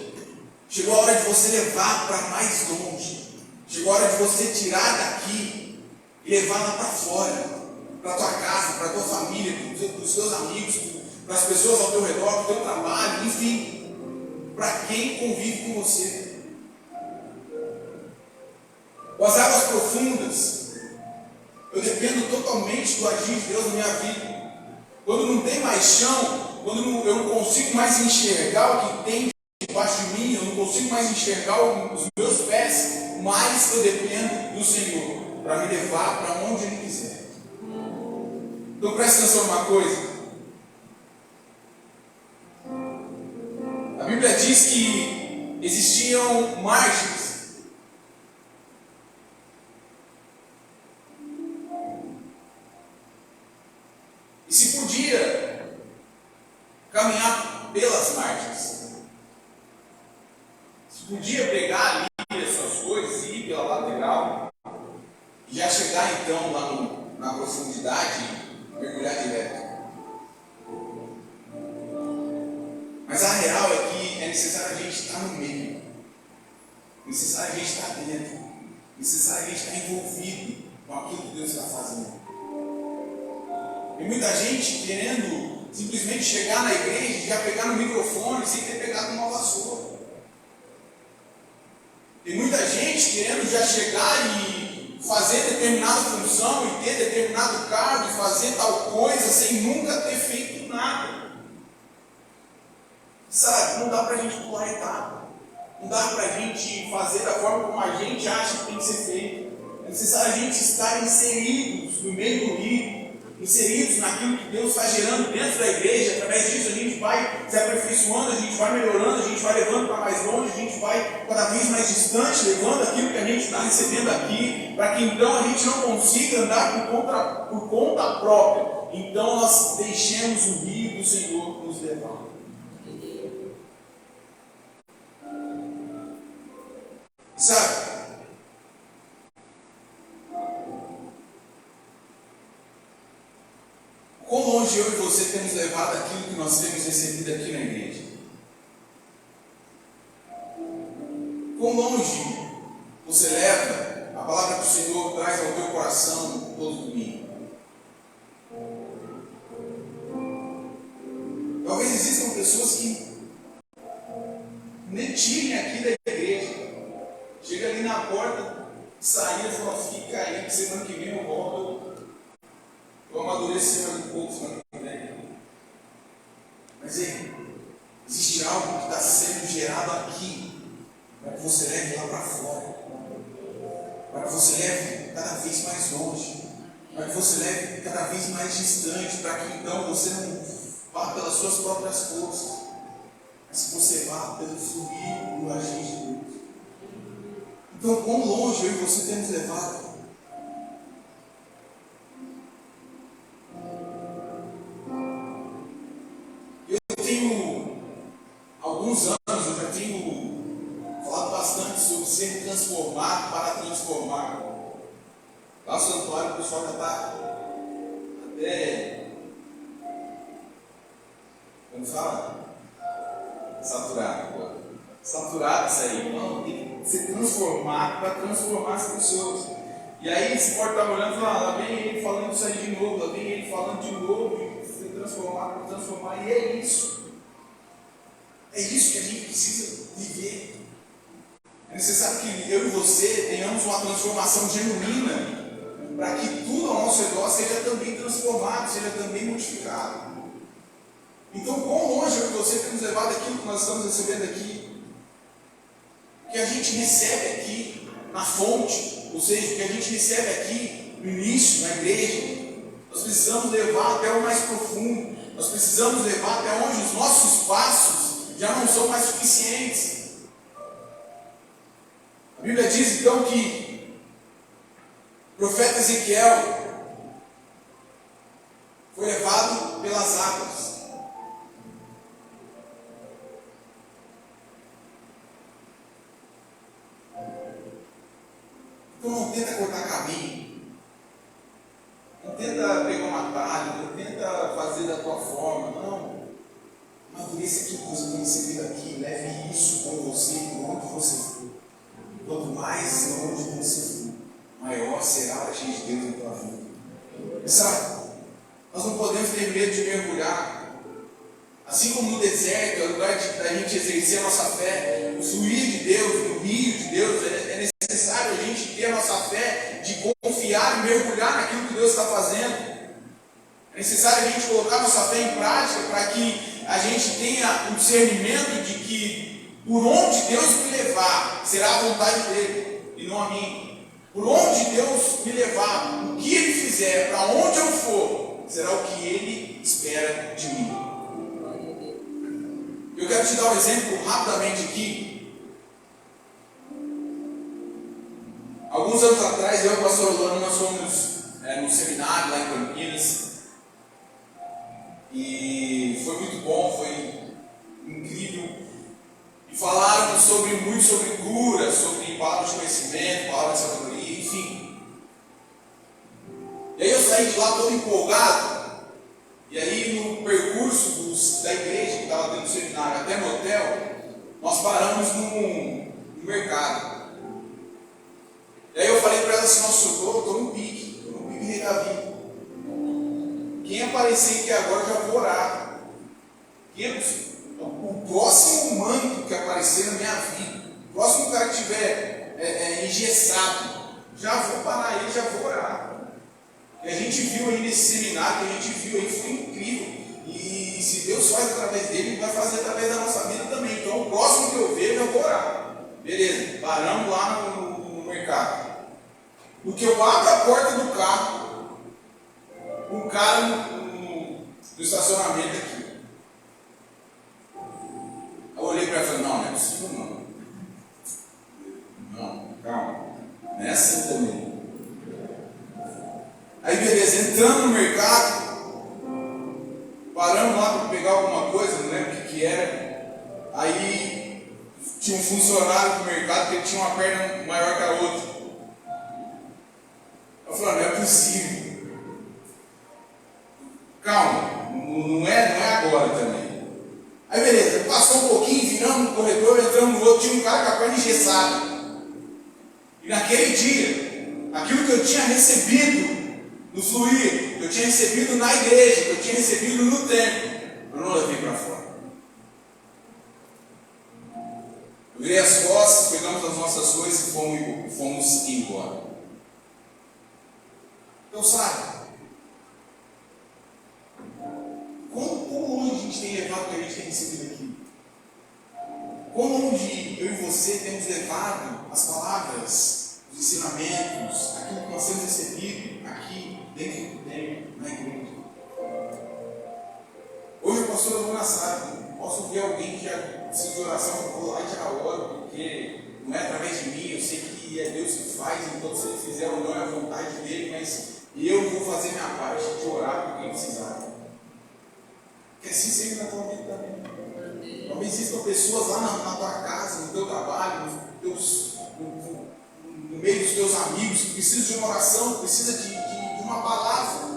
chegou a hora de você levar para mais longe. Chegou a hora de você tirar daqui e levar lá para fora, para a tua casa, para a tua família, para os teus amigos, para as pessoas ao teu redor, para o teu trabalho, enfim, para quem convive com você. Com as águas profundas, eu dependo totalmente do agir de Deus na minha vida. Quando não tem mais chão, quando eu não consigo mais enxergar o que tem debaixo de mim, eu não consigo mais enxergar os meus pés, mais eu dependo do Senhor para me levar para onde Ele quiser. Então presta atenção numa coisa. A Bíblia diz que existiam margens. E se podia caminhar pelas margens. Se podia pegar ali as suas coisas e ir pela lateral. E já chegar então lá na profundidade e mergulhar direto. Mas a real é que é necessário a gente estar no meio. É necessário a gente estar dentro. É necessário a gente estar envolvido com aquilo que Deus está fazendo. Tem muita gente querendo simplesmente chegar na igreja e já pegar no microfone sem ter pegado uma vassoura. Tem muita gente querendo já chegar e fazer determinada função e ter determinado cargo e fazer tal coisa sem nunca ter feito nada. Sabe, não dá para a gente pular etapa. Não dá para a gente fazer da forma como a gente acha que tem que ser feito. É necessário a gente estar inseridos no meio do rio, inseridos naquilo que Deus está gerando dentro da igreja. Através disso a gente vai se aperfeiçoando, a gente vai melhorando, a gente vai levando para mais longe, a gente vai cada vez mais distante, levando aquilo que a gente está recebendo aqui, para que então a gente não consiga andar por conta própria. Então nós deixemos o rio do Senhor nos levar. Sabe? Quão longe eu e você temos levado aquilo que nós temos recebido aqui na igreja? Quão longe você leva a palavra que o Senhor traz ao teu coração todo domingo? Talvez existam pessoas que nem tirem aqui da igreja. Chega ali na porta, sair e fala, fica aí, que semana que vem eu volto. Eu amadureço mais um pouco semana que vem. Mas aí, existe algo que está sendo gerado aqui, para que você leve lá para fora, para que você leve cada vez mais longe, para que você leve cada vez mais distante, para que então você não vá pelas suas próprias forças, mas que você vá pelo fluir do agir de Deus. Então, quão longe eu e você temos levado? Eu tenho alguns anos, eu já tenho falado bastante sobre ser transformado para transformar. Lá no santuário o pessoal já está até, como fala? Saturado. Saturado isso aí. Não, tem que ser transformado para transformar as pessoas. E aí você pode estar olhando e falar, lá vem ele falando isso aí de novo, lá vem ele falando de novo, e se transformar, e é isso. É isso que a gente precisa viver. É necessário que eu e você tenhamos uma transformação genuína, para que tudo ao nosso redor seja também transformado, seja também modificado. Então, quão longe eu e você temos levado aquilo que nós estamos recebendo aqui? O que a gente recebe aqui na fonte, ou seja, o que a gente recebe aqui no início, na igreja, nós precisamos levar até o mais profundo, nós precisamos levar até onde os nossos passos já não são mais suficientes. A Bíblia diz então que o profeta Ezequiel foi levado pelas águas. Então não tenta cortar caminho, não tenta pegar um atalho, não tenta fazer da tua forma, não. Amadureça aquilo que você tem recebido aqui, leve isso com você, por onde você for. Quanto mais longe você for, maior será a gente de Deus na tua vida. E sabe, nós não podemos ter medo de mergulhar. Assim como no deserto é o lugar da gente exercer a nossa fé, o fluir de Deus, no rio de Deus, é necessário a gente ter a nossa fé de confiar e mergulhar naquilo que Deus está fazendo. É necessário a gente colocar nossa fé em prática para que a gente tenha o discernimento de que por onde Deus me levar será a vontade dele e não a minha. Por onde Deus me levar, o que Ele fizer, para onde eu for, será o que Ele espera de mim. Eu quero te dar um exemplo rapidamente aqui. Alguns anos atrás, eu e o pastor Orlando, nós fomos no seminário lá em Campinas. E foi muito bom, foi incrível. E falaram muito sobre cura, sobre palavras de conhecimento, palavras de sabedoria, enfim. E aí eu saí de lá todo empolgado. E aí no percurso da igreja que estava dentro do seminário até no hotel, nós paramos no mercado. E aí eu falei para ela assim, nossa, eu estou no pique Rei Davi. Quem aparecer aqui agora eu já vou orar. O próximo manto que aparecer na minha vida, o próximo cara que estiver engessado, já vou parar ele, já vou orar. E a gente viu aí nesse seminário, que a gente viu aí, foi incrível. E se Deus faz através dele, Ele vai fazer através da nossa vida também. Então o próximo que eu ver, eu vou orar. Beleza, paramos lá no mercado. No que eu abro a porta do carro, um cara no estacionamento aqui. Eu olhei para ela e falei, não é possível não. Não, calma. Não é assim também. Aí beleza, entrando no mercado, paramos lá para pegar alguma coisa, não lembro o que era. Aí tinha um funcionário do mercado que ele tinha uma perna maior que a outra. Eu falei, não é possível. Calma, não é agora também. Aí beleza, passou um pouquinho, viramos no corredor, entramos no outro, tinha um cara com a perna engessada. E naquele dia, aquilo que eu tinha recebido no fluir, que eu tinha recebido na igreja, que eu tinha recebido no templo, eu não levei para fora. Eu virei as costas, pegamos as nossas coisas e fomos embora. Então sabe, como longe a gente tem levado o que a gente tem recebido aqui? Como longe eu e você temos levado as palavras, os ensinamentos, aquilo que nós temos recebido aqui dentro do templo, na igreja? Hoje o pastor Luna sabe, posso ver alguém que já precisa de oração, eu vou lá e já oro, porque não é através de mim, eu sei que é Deus que faz, então se ele fizer ou não é a vontade dele, mas eu vou fazer minha parte de orar por quem precisar. Que assim seja na tua vida também. Talvez existam pessoas lá na tua casa, no teu trabalho, no meio dos teus amigos, que precisam de uma oração, que precisam de uma palavra.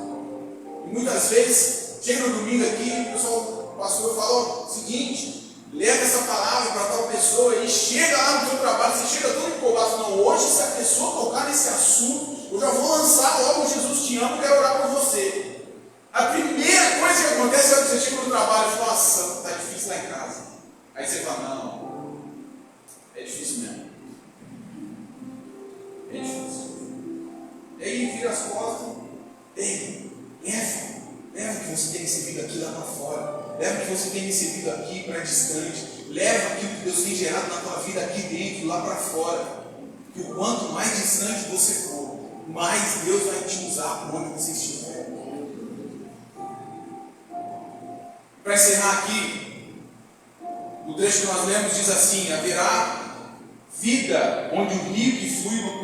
E muitas vezes, chega no domingo aqui, o pastor fala o seguinte, leva essa palavra para tal pessoa e chega lá no teu trabalho, você chega todo empolgado, não, hoje se a pessoa tocar nesse assunto, Eu já vou lançar logo Jesus te ama, quero orar por você. A primeira coisa que acontece é que você chega no trabalho e fala, nossa, está difícil lá em casa. Aí você fala, não, é difícil mesmo. É difícil. E aí vira as costas, ei, leva o que você tem recebido aqui lá para fora. Leva o que você tem recebido aqui para distante. Leva aquilo que Deus tem gerado na tua vida aqui dentro, lá para fora. Que o quanto mais distante você for, mais Deus vai te usar por onde você estiver. Para encerrar aqui, o trecho que nós lemos diz assim: haverá vida onde o rio que flui no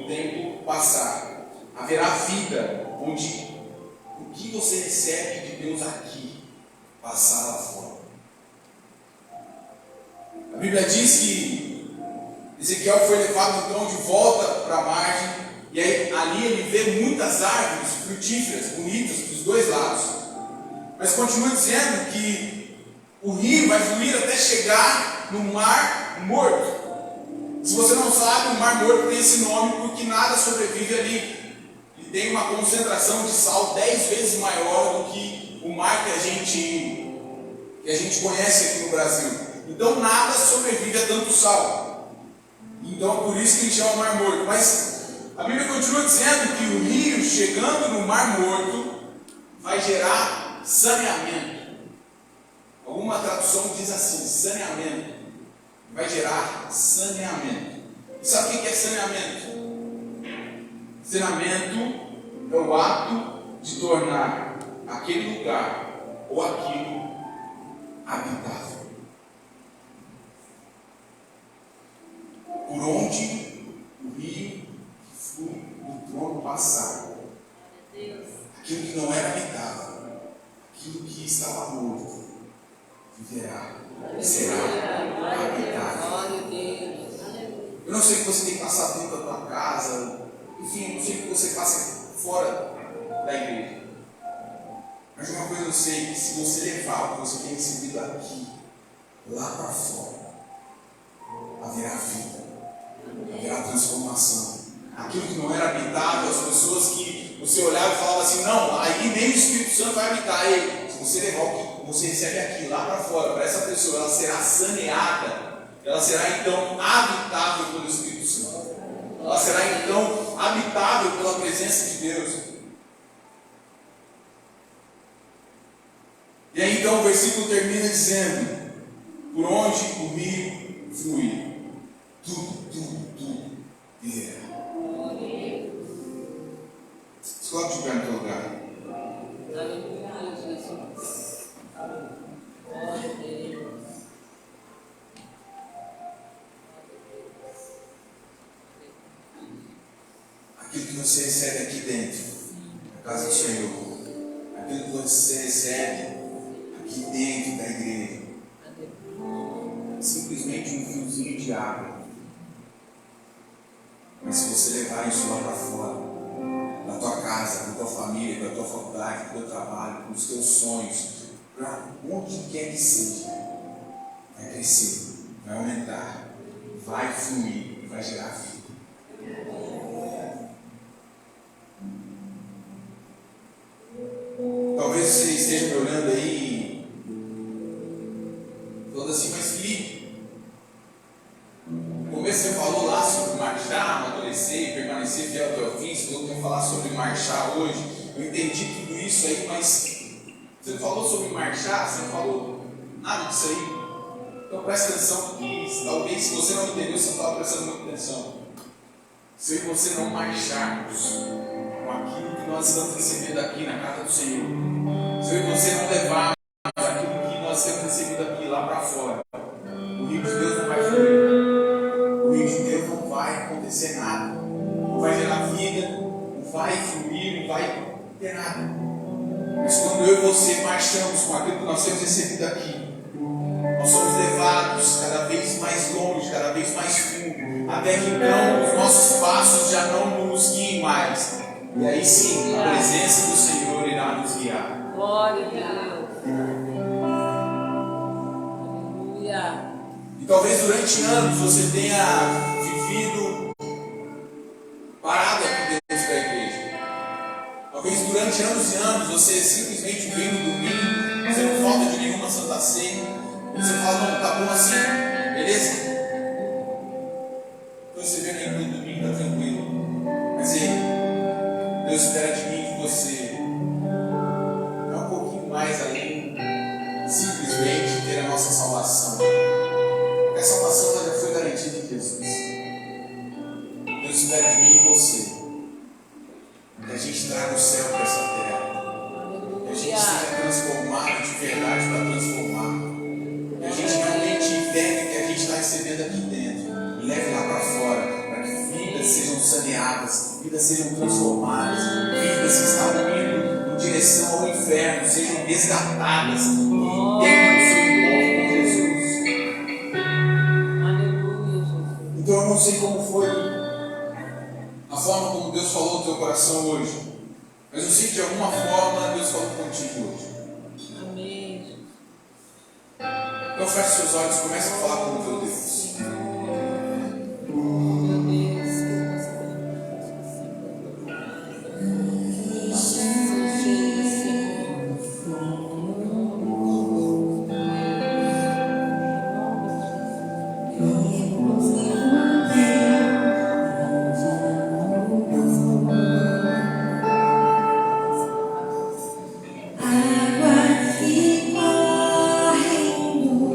tempo passar. Haverá vida onde o que você recebe de Deus aqui passar lá fora. A Bíblia diz que Ezequiel foi levado então de volta para a margem, e aí ali ele vê muitas árvores frutíferas, bonitas dos dois lados. Mas continua dizendo que o rio vai fluir até chegar no Mar Morto. Se você não sabe, o Mar Morto tem esse nome porque nada sobrevive ali. E tem uma concentração de sal 10 vezes maior do que o mar que a gente conhece aqui no Brasil. Então nada sobrevive a tanto sal. Então por isso que ele chama Mar Morto. Mas a Bíblia continua dizendo que o rio chegando no Mar Morto vai gerar saneamento. Alguma tradução diz assim, saneamento. Vai gerar saneamento. E sabe o que é saneamento? Saneamento é o ato de tornar aquele lugar ou aquilo habitável. Por onde o rio que flui do trono passar, aquilo que não era habitável, aquilo que estava morto, viverá, será habitável. Eu não sei o que você tem passado dentro da tua casa, enfim, eu não sei o que você passa fora da igreja. Mas uma coisa eu sei, que se você levar o que você tem recebido aqui, lá para fora, haverá vida, haverá transformação. Aquilo que não era habitável, as pessoas que você olhava e falava assim, não, aí nem o Espírito Santo vai habitar. E se você levar o que você recebe aqui, lá para fora, para essa pessoa, ela será saneada, ela será então habitável pelo Espírito Santo. Ela será então habitável pela presença de Deus. E aí então o versículo termina dizendo, por onde o rio fluir, tudo viverá. Se coloque de pé no teu lugar. Aleluia, Jesus. Glória a Deus. Aquilo que você recebe aqui dentro, na casa do Senhor, aquilo que você recebe aqui dentro da igreja, simplesmente um fiozinho de água. Mas se você levar isso lá para fora, da tua casa, da tua família, da tua faculdade, do teu trabalho, dos teus sonhos, para onde quer que seja, vai crescer, vai aumentar, vai fluir, vai gerar vida. Talvez você esteja me olhando aí falando assim, mas Felipe, no começo você falou lá sobre marchar, amadurecer e permanecer fiel até o fim, você falou que ia falar sobre marchar hoje, eu entendi tudo isso aí, mas você falou sobre marchar, você não falou nada disso aí. Então presta atenção, porque talvez se você não entendeu, você não estava prestando muita atenção. Se eu e você não marcharmos com aquilo que nós estamos recebendo aqui na casa do Senhor, se eu e você não levarmos aquilo que nós temos recebido aqui lá para fora, o rio de Deus não vai fluir, o rio de Deus não vai acontecer nada, não vai gerar vida, não vai fluir, não vai ter nada. Mas quando eu e você marchamos com aquilo que nós temos recebido aqui, nós somos levados cada vez mais longe, cada vez mais fundo, até que então os nossos passos já não nos guiem mais. E aí sim, a presença do Senhor irá nos guiar. Glória a Deus. Aleluia. E talvez durante anos você tenha vivido parado aqui dentro durante anos e anos você simplesmente vem no domingo, você não falta de nenhuma Santa Ceia, você fala, não, tá bom assim, beleza? Então você vem aqui no domingo, tá tranquilo. Mas ei, Deus espera de mim que você é um pouquinho mais além, simplesmente ter a nossa salvação. Porque a salvação ela já foi garantida em Jesus. Deus espera de mim e você que a gente traga o céu para essa terra, que a gente seja transformado de verdade para transformar, que a gente realmente pegue o que a gente está recebendo aqui dentro e leve lá para fora, para que vidas sejam saneadas, vidas sejam transformadas, vidas que estavam indo em direção ao inferno sejam resgatadas e tenham o seu encontro com Jesus. Aleluia, Jesus. Então eu não sei como foi a forma como Deus falou no teu coração hoje, mas eu sei que de alguma forma Deus falou contigo hoje. Amém, Jesus. Então feche seus olhos e comece a falar com o teu Deus. Meu Deus, Água que corre no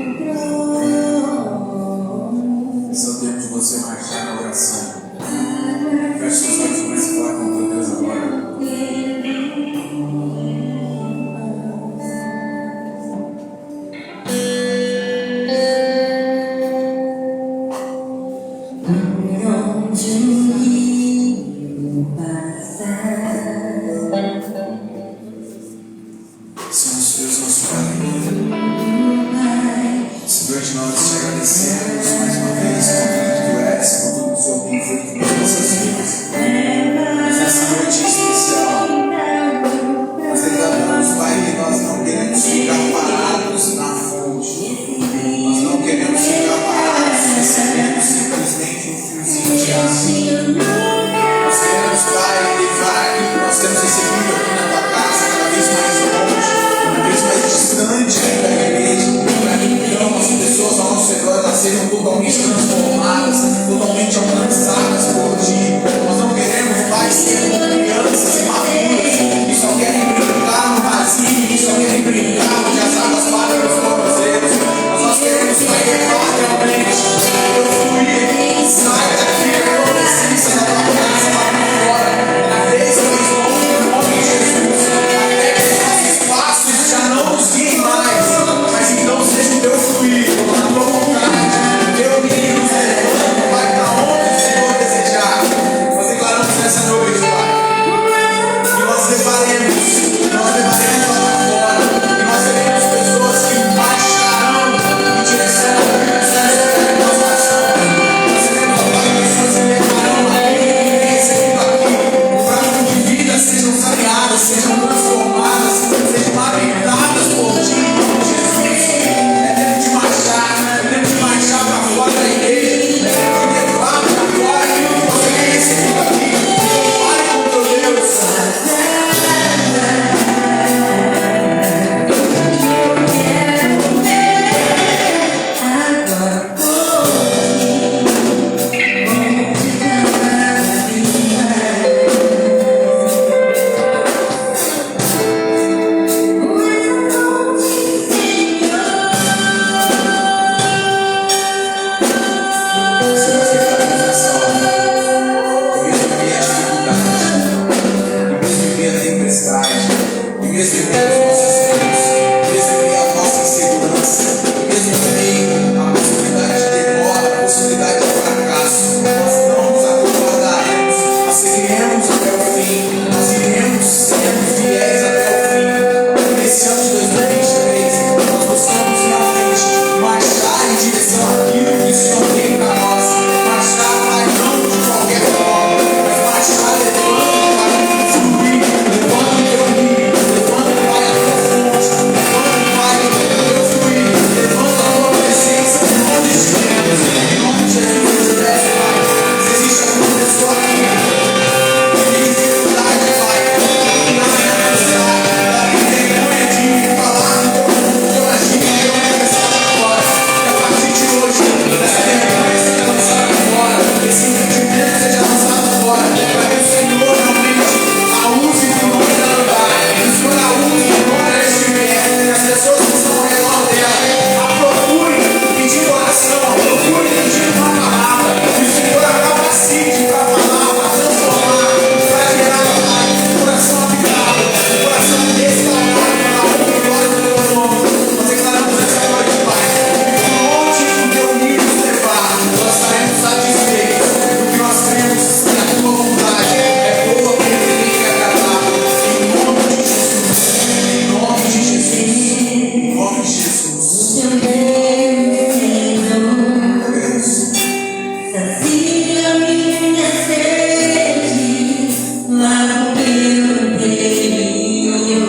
lá no meu interior.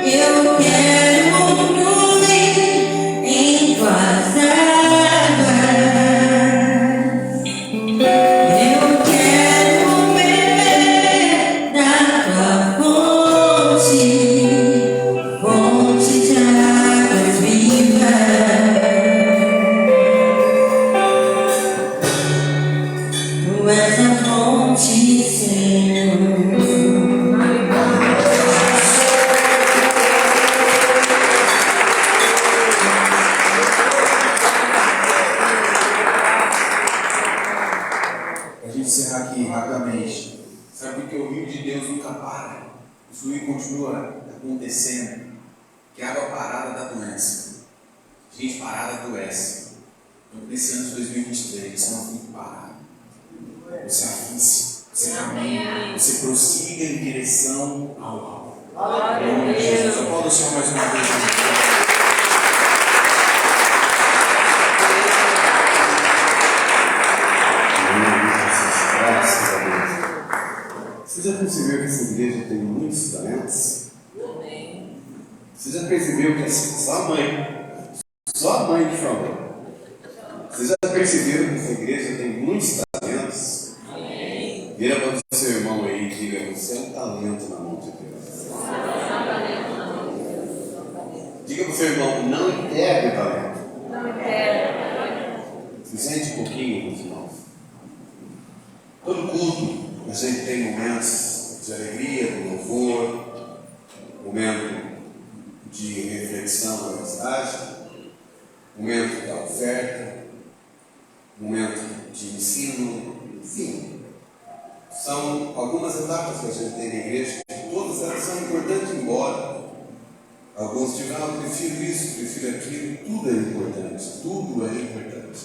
Eu quero fluir em tuas águas. Eu quero beber da tua fonte, fonte de águas vivas. Tu és a fonte, Senhor. Para a gente encerrar aqui rapidamente, sabe por que o rio de Deus nunca para? O fluir continua acontecendo. Que a água parada dá doença. Gente parada adoece. Então, nesse ano de 2023, você não fique parado. Você avance, você caminha, você prossiga em direção ao alvo. Em nome de Jesus, eu posso chamar mais uma vez. Graças a Deus. Você já percebeu que essa igreja tem muitos talentos? Você já percebeu que só a mãe que falou? Você já percebeu que essa igreja tem muitos talentos? Vira para o seu irmão aí e diga: você é um talento na mão de Deus. Diga para o seu irmão: não enterre o talento. Se sente um pouquinho, meus irmãos. Todo culto a gente tem momentos de alegria, de louvor, momento de reflexão da mensagem, momento da oferta, momento de ensino, enfim. São algumas etapas que a gente tem na igreja, que todas elas são importantes, embora alguns digam: eu prefiro isso, prefiro aquilo. Tudo é importante, tudo é importante.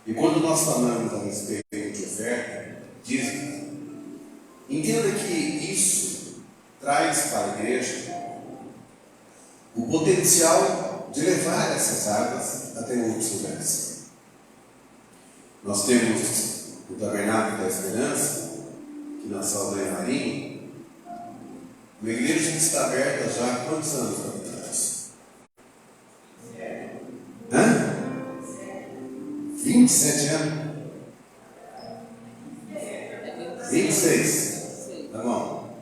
E quando nós falamos a respeito de oferta, dízimo, entenda que isso traz para a igreja o potencial de levar essas águas até outros lugares. Nós temos o Tabernáculo da Esperança, que na Saldanha Marinha, uma igreja que está aberta já há quantos anos atrás? 27 anos? 26. Tá bom.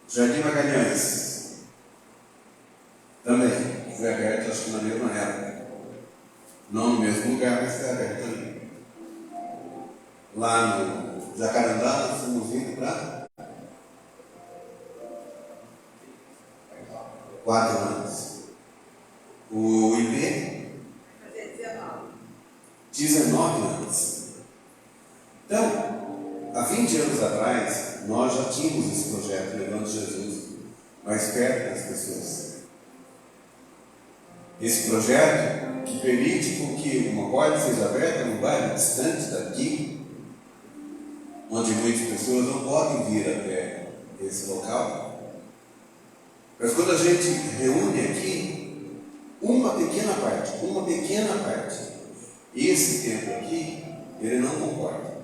Jardim Magalhães também foi aberto, acho que na mesma época. Não no mesmo lugar, mas foi aberto também. Lá no Jacarandá, nós fomos indo para 4 anos. O IP? 19 anos. Então, há 20 anos atrás, nós já tínhamos esse projeto, levando Jesus mais perto das pessoas. Esse projeto que permite com que uma porta seja aberta num bairro distante daqui, onde muitas pessoas não podem vir até esse local. Mas quando a gente reúne aqui, uma pequena parte, esse tempo aqui, ele não concorda.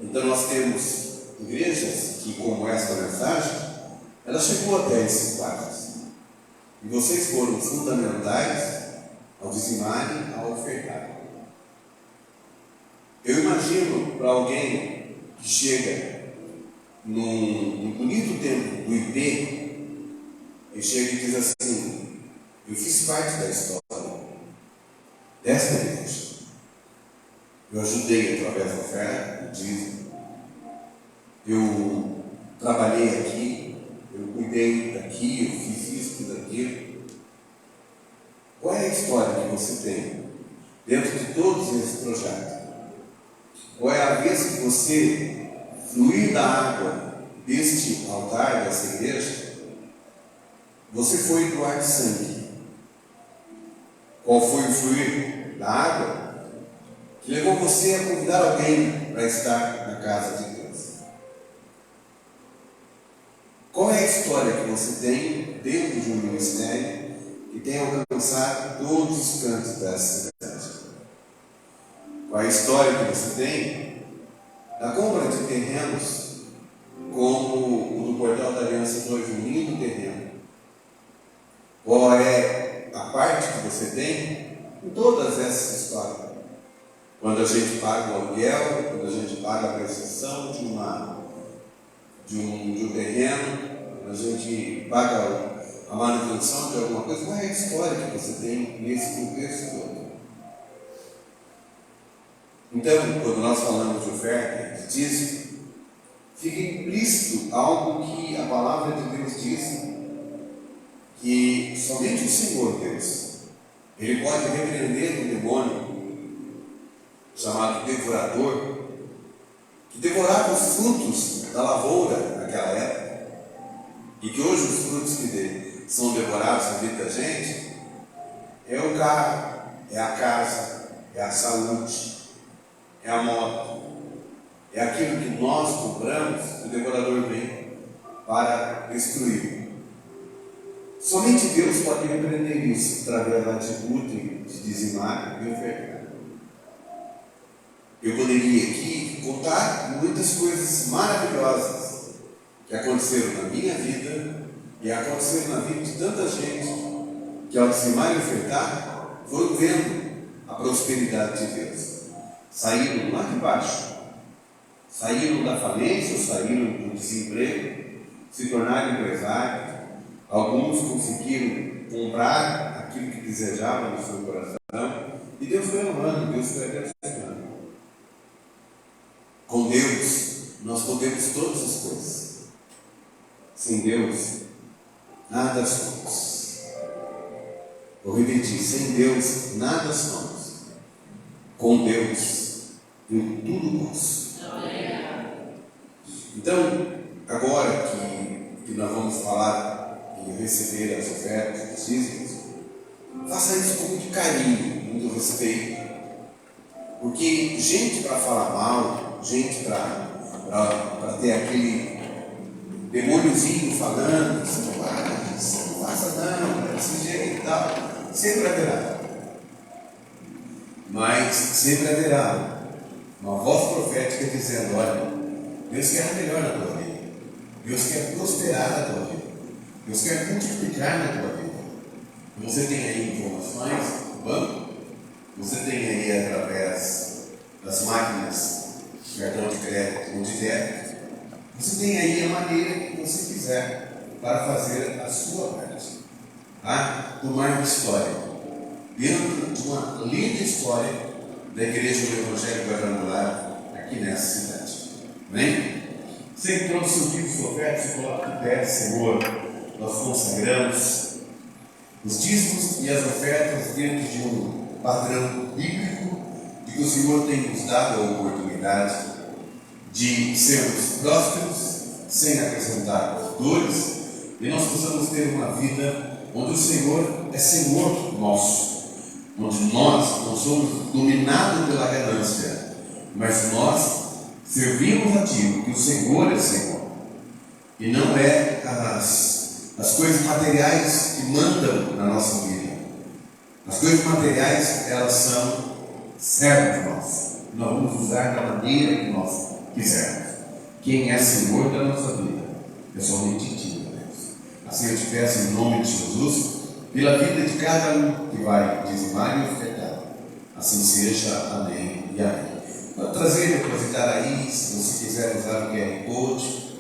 Então nós temos igrejas que, como esta mensagem, ela chegou até esses bairros. E vocês foram fundamentais ao dizimarem, ao ofertarem. Eu imagino para alguém que chega num bonito tempo do IP e chega e diz assim: eu fiz parte da história desta igreja. Eu ajudei através da oferta, do dízimo. Eu trabalhei aqui, eu cuidei daqui, eu fiz isso, daquilo. Qual é a história que você tem dentro de todos esses projetos? Qual é a vez que você fluir da água deste altar, dessa igreja, você foi doar sangue? Qual foi o fluir da água que levou você a convidar alguém para estar na casa de Deus? Qual é a história que você tem dentro de um ministério que tem alcançado todos os cantos dessa cidade? Qual é a história que você tem da compra de terrenos, como o do Portal da Aliança foi um lindo terreno. Qual é a parte que você tem em todas essas histórias? Quando a gente paga o aluguel, quando a gente paga a prestação de um terreno, quando a gente paga a manutenção de alguma coisa, qual é a história que você tem nesse contexto todo? Então, quando nós falamos de oferta, de dízimo, fica implícito algo que a palavra de Deus diz, que somente o Senhor Deus, Ele pode repreender um demônio chamado devorador, que devorava os frutos da lavoura naquela época, e que hoje os frutos que são devorados na vida da gente é o carro, é a casa, é a saúde, é a moto, é aquilo que nós compramos, o devorador vem para destruir. Somente Deus pode repreender isso através da atitude de dizimar e ofertar. Eu poderia aqui contar muitas coisas maravilhosas que aconteceram na minha vida e aconteceram na vida de tanta gente que, ao dizimar e ofertar, foram vendo a prosperidade de Deus. Saíram lá de baixo, saíram da falência, saíram do desemprego, se tornaram empresários. Alguns conseguiram comprar aquilo que desejavam no seu coração, e Deus foi honrando, Deus foi abençoando. Com Deus, nós podemos todas as coisas. Sem Deus, nada somos. Vou repetir: sem Deus, nada somos. Com Deus, eu tudo posso. Então, agora que nós vamos falar em receber as ofertas, os dízimos, faça isso com muito carinho, muito respeito. Porque gente para falar mal, gente para ter aquele demôniozinho falando, você não faça não, é desse jeito e tal, sempre haverá. Mas sempre haverá uma voz profética dizendo: olha, Deus quer melhor na tua vida, Deus quer prosperar na tua vida, Deus quer multiplicar na tua vida. Você tem aí informações do banco, você tem aí através das máquinas de cartão de crédito ou de débito, você tem aí a maneira que você quiser para fazer a sua parte. Tá? Tomar uma história, dentro de uma linda história da Igreja do Evangelho Quadrangular aqui nessa cidade. Amém? Você que trouxe o livro de oferta, você coloca de pé: Senhor, nós consagramos os dízimos e as ofertas dentro de um padrão bíblico, de que o Senhor tem nos dado a oportunidade de sermos prósperos, sem acrescentar dores, e nós possamos ter uma vida onde o Senhor é Senhor nosso, onde nós não somos dominados pela ganância, mas nós servimos a Ti, porque o Senhor é Senhor, e não é as coisas materiais que mandam na nossa vida. As coisas materiais, elas são servos nossos, nós vamos usar da maneira que nós quisermos. Quem é Senhor da nossa vida é somente Ti, meu Deus. Assim eu te peço em nome de Jesus, pela vida de cada um que vai dizimar e ofertar. Assim seja, amém e amém. Pode trazer e depositar aí, se você quiser usar o QR Code,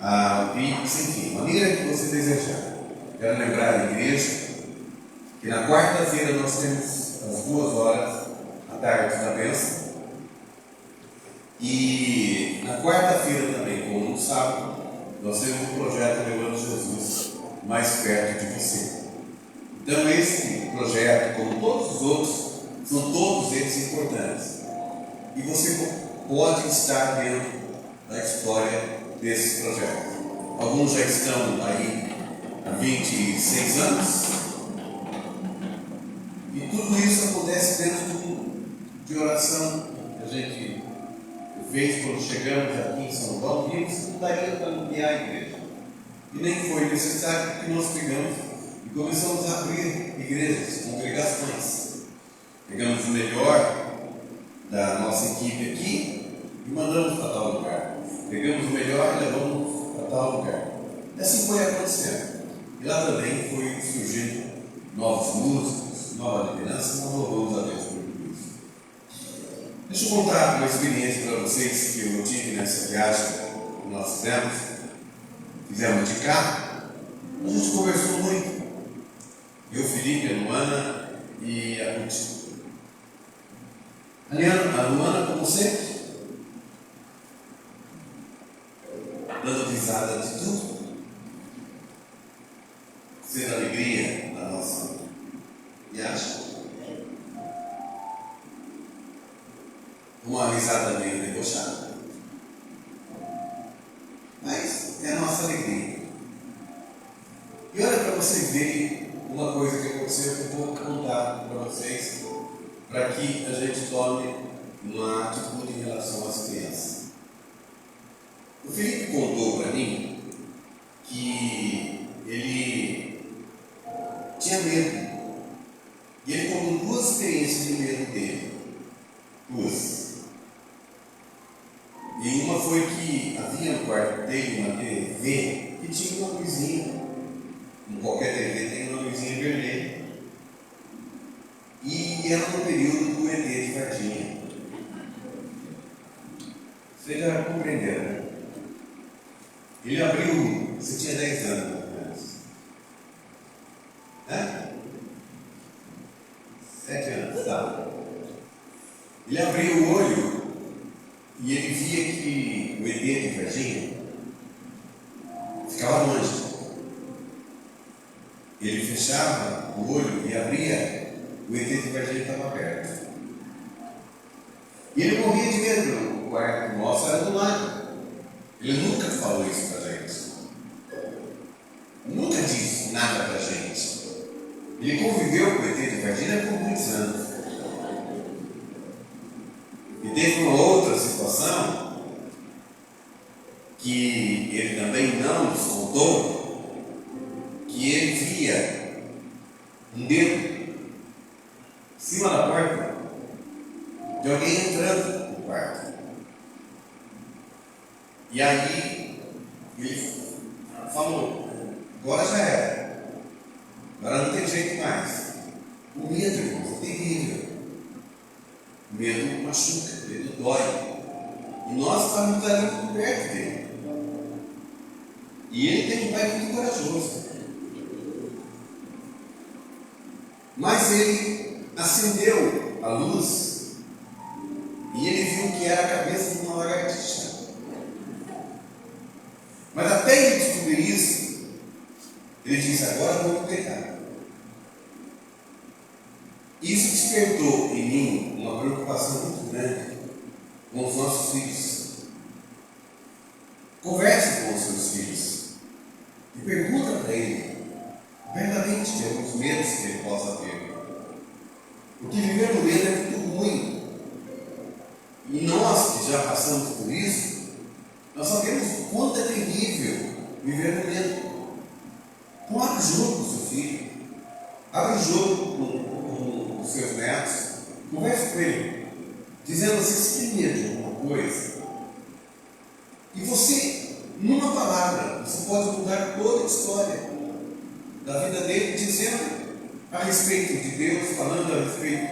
o Pix, enfim, a maneira que você desejar. Quero lembrar a igreja que na quarta-feira nós temos às 2h à tarde da bênção. E na quarta-feira também, como no sábado, nós temos um projeto Levando Jesus mais perto de você. Então esse projeto, como todos os outros, são todos eles importantes. E você pode estar dentro da história desse projeto. Alguns já estão aí há 26 anos. E tudo isso acontece dentro de oração que a gente fez quando chegamos aqui em São Paulo. Vimos que não daria para ampliar a igreja. E nem foi necessário que nós pegamos e começamos a abrir igrejas, congregações. Pegamos o melhor da nossa equipe aqui e mandamos para tal lugar. Pegamos o melhor e levamos para tal lugar. E assim foi acontecendo. E lá também foi surgindo novos músicos, nova liderança, e nós louvamos a Deus por tudo isso. Deixa eu contar uma experiência para vocês que eu tive nessa viagem que nós fizemos de carro. A gente conversou muito. Eu, Felipe, a Luana e a Ruth. A Luana, como sempre, dando risada de tudo, sendo alegria da nossa viagem. Uma risada meio debochada. Mas é a nossa alegria. E olha para vocês verem uma coisa que aconteceu que eu vou contar para vocês, para que a gente tome uma atitude em relação às crianças. O Felipe contou para mim que ele tinha medo. E ele contou duas experiências de medo dele. Duas. E uma foi que havia no quarto dele uma TV que tinha uma luzinha. Em qualquer TV tem uma luzinha vermelha. E era no período do ET de Varginha. Vocês já compreenderam, né? Ele abriu, você tinha 10 anos, mais ou menos. Né? 7 anos, tá. Ele abriu o olho e ele via que o ET de Varginha ficava longe. Ele fechava o olho e abria, o ET de Varginha estava aberto. E ele morria de medo. O quarto nosso era do lado. Ele nunca falou isso para a gente. Nunca disse nada para a gente. Ele conviveu com o ET de Varginha por muitos anos. E teve uma outra situação que ele também não nos contou, que ele via um dedo em cima da porta de alguém entrando no quarto. E aí ele falou, agora já era, agora não tem jeito mais. O medo, irmão, é terrível. O medo machuca, o medo dói. E nós estávamos ali por perto dele. E ele tem um pai muito corajoso. Mas ele acendeu a luz e ele viu que era a cabeça de uma lagartixa. Mas até ele descobrir isso, ele disse, agora eu vou pegar. Isso despertou em mim uma preocupação muito grande com os nossos filhos. Converse com os seus filhos e pergunta para ele verdadeiramente de alguns medos que ele possa ter. Porque viver no medo é muito ruim. E nós que já passamos por isso, nós sabemos o quanto é terrível viver no medo. Então abre o jogo com o seu filho, abre o jogo com os seus netos, converse com ele, dizendo assim, você tem medo de alguma coisa? E você, numa palavra, você pode mudar toda a história da vida dele, dizendo a respeito de Deus, falando a respeito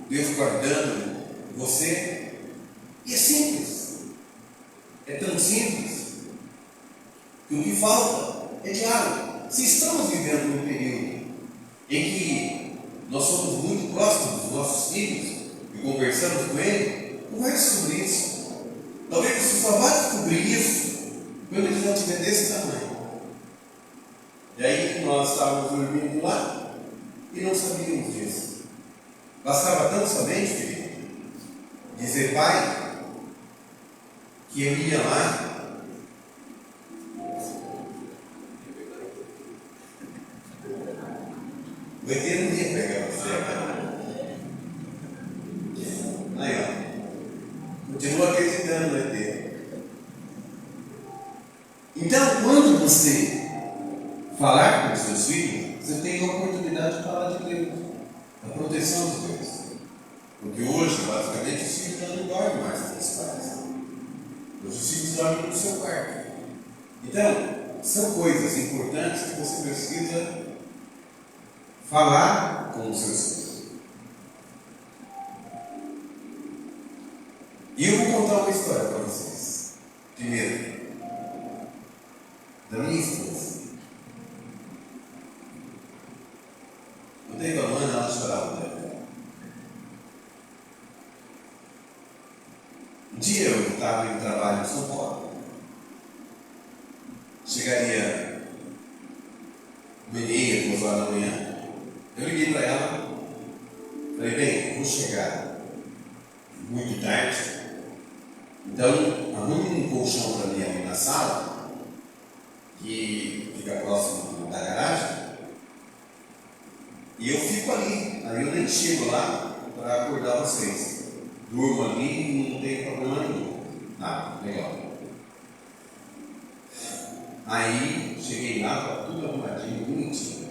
de Deus guardando você. E é simples. É tão simples que o que falta é diálogo. Se estamos vivendo um período em que nós somos muito próximos dos nossos filhos e conversamos com eles, converse sobre isso. Talvez você só vá descobrir isso quando ele já estiver desse tamanho. E aí nós estávamos dormindo lá e não sabíamos disso. Bastava tão somente, Felipe, dizer, pai, que eu ia lá o ET não ia pegar você, cara. Aí, ó, continua acreditando no ET. Então, quando você falar com os seus filhos, você tem a oportunidade de falar de Deus, da proteção de Deus. Porque hoje, basicamente, os filhos já não dormem mais com os pais. Os filhos dormem no seu quarto. Então, são coisas importantes que você precisa falar com os seus filhos. E eu vou contar uma história para vocês. Primeiro, da minha esposa. Eu tenho a Ana, ela chorava dela. Um dia eu estava em trabalho em São Paulo. Chegaria 1h30, 2h da manhã. Eu liguei para ela. Falei, bem, vou chegar muito tarde. Então, arrume um colchão para mim ali na sala, que fica próximo da garagem, e eu fico ali. Aí eu nem chego lá para acordar vocês. Durmo ali e não tem problema nenhum. Ah, legal. Aí cheguei lá, estava tudo arrumadinho, bonitinho.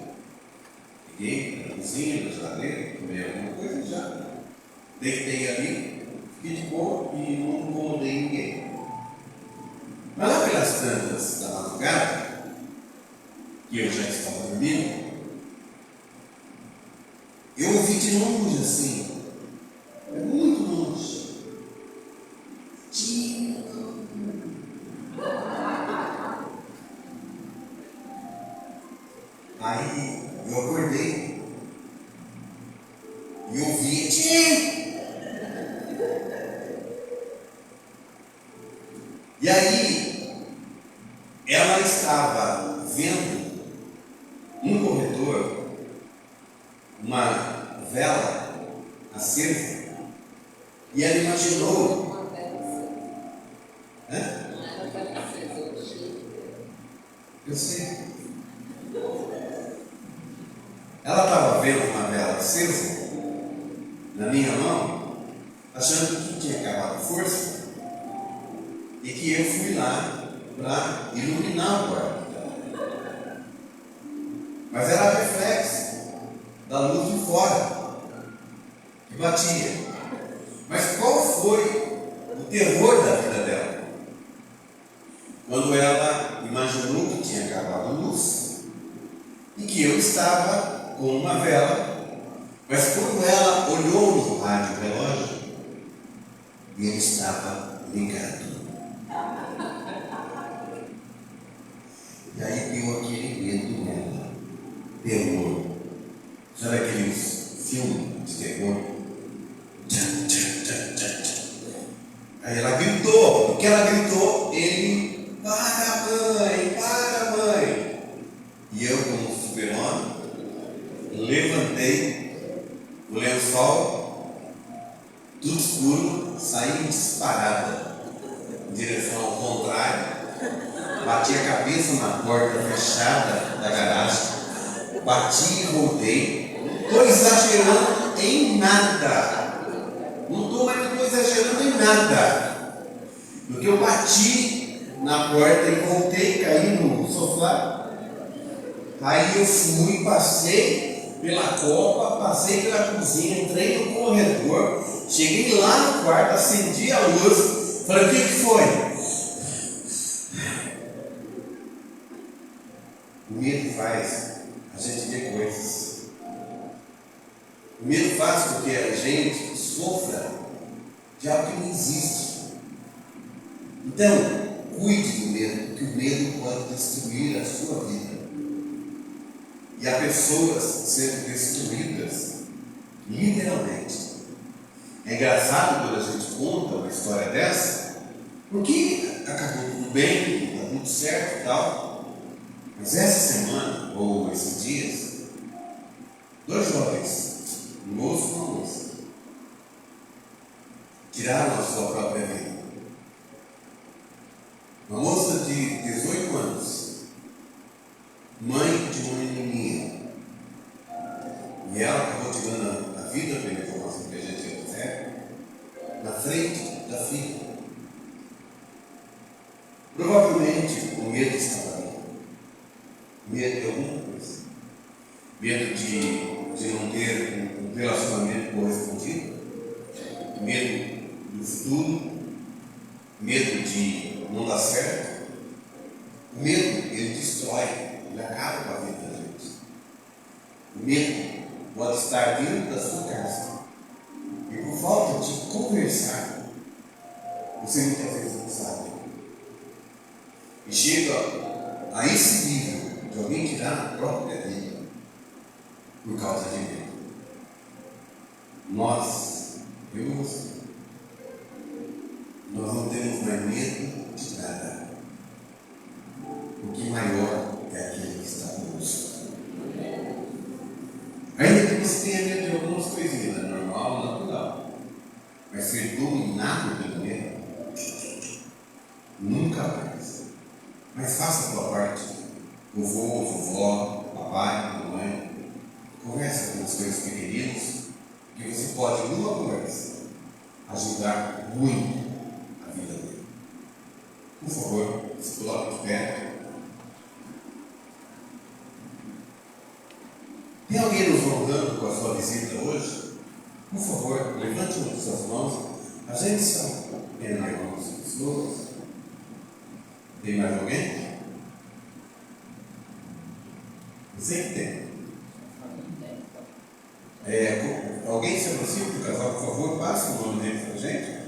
Peguei na cozinha, na geladeira, tomei alguma coisa e já deitei ali. Fiquei de boa e não incomodei ninguém. Mas lá pelas tantas da madrugada, que eu já estava dormindo, eu ouvi de longe assim, muito longe. Tino. Aí eu acordei e ouvi Tino. E aí, ela estava vendo no corredor uma vela acesa e ela imaginou. Hã? Eu sei. Ela estava vendo uma vela acesa na minha mão, achando que tinha acabado a força. E que eu fui lá para iluminar o quarto dela. Mas era reflexo da luz de fora que batia. Mas qual foi o terror da vida dela? Quando ela imaginou que tinha acabado a luz e que eu estava com uma vela, mas quando ela olhou no rádio relógio, eu estava ligado. E aí deu aquele medo nela, terror. Sabe aqueles filmes de terror? Aí ela gritou, porque ela gritou, ele, para mãe. E eu, como super-homem, levantei o lençol, tudo escuro, saí disparada em direção ao contrário. Bati a cabeça na porta fechada da garagem, bati e voltei. Não estou exagerando em nada. Não estou exagerando em nada. Porque eu bati na porta e voltei, caí no sofá. Aí eu fui, passei pela copa, passei pela cozinha, entrei no corredor, cheguei lá no quarto, acendi a luz, falei, o que foi? O medo faz a gente ver coisas. O medo faz com que a gente sofra de algo que não existe. Então, cuide do medo, porque o medo pode destruir a sua vida. E há pessoas sendo destruídas, literalmente. É engraçado quando a gente conta uma história dessa, porque acabou tudo bem, está tudo certo e tal. Mas essa semana, ou esses dias, 2 jovens, um moço e uma moça, tiraram a sua própria vida. Uma moça de 18 anos, mãe de uma menininha, e ela acabou tirando a vida, pela informação que a gente recebe, na frente da filha. Provavelmente o medo estava ali. Medo de alguma coisa. Medo de não ter um relacionamento correspondido. Medo do futuro. medo de não dar certo. O medo, ele destrói, ele acaba com a vida da gente. O medo pode estar dentro da sua casa. E por falta de conversar, você muitas vezes não sabe. E chega a esse nível de alguém tirar a própria vida por causa de medo. Nós, eu e você, nós não temos mais medo de nada. Porque maior é aquele que está conosco. Ainda que você tenha medo de algumas coisinhas, é normal, natural. Mas ser dominado pelo medo, nunca mais. Mas faça a tua parte. Vovô, vovó, papai, mamãe. Conversa com os seus pequeninos, que você pode, numa conversa, ajudar muito a vida dele. Por favor, se coloque de pé. Tem alguém nos honrando com a sua visita hoje? Por favor, levante uma de suas mãos. A gente são apenas algumas pessoas. Tem mais alguém? Você que tem. Alguém se aproxima do casal, por favor, passe o nome dele para a gente.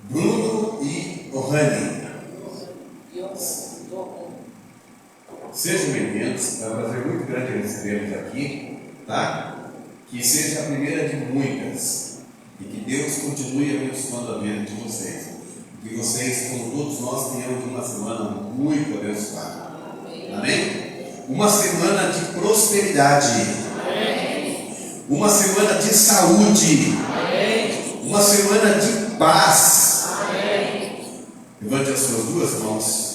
Bruno e Ohane. Sejam bem-vindos, é um prazer muito grande recebê-los aqui, tá? Que seja a primeira de muitas e que Deus continue abençoando a vida de vocês. Que vocês, como todos nós, tenhamos uma semana muito abençoada. Amém? Uma semana de prosperidade. Amém. Uma semana de saúde. Amém. Uma semana de paz. Amém. Levante as suas duas mãos.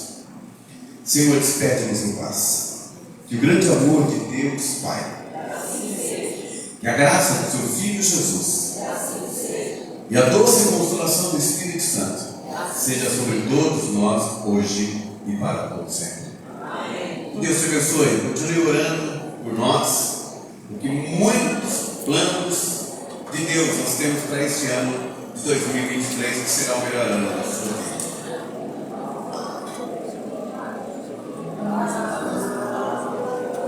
Senhor, despede-nos em paz. Que o grande amor de Deus, Pai, que a graça do seu Filho Jesus e a doce consolação do Espírito Santo seja sobre todos nós, hoje e para todo sempre. Amém. Deus te abençoe. Continue orando por nós, porque muitos planos de Deus nós temos para este ano de 2023, que será o melhor ano da sua vida.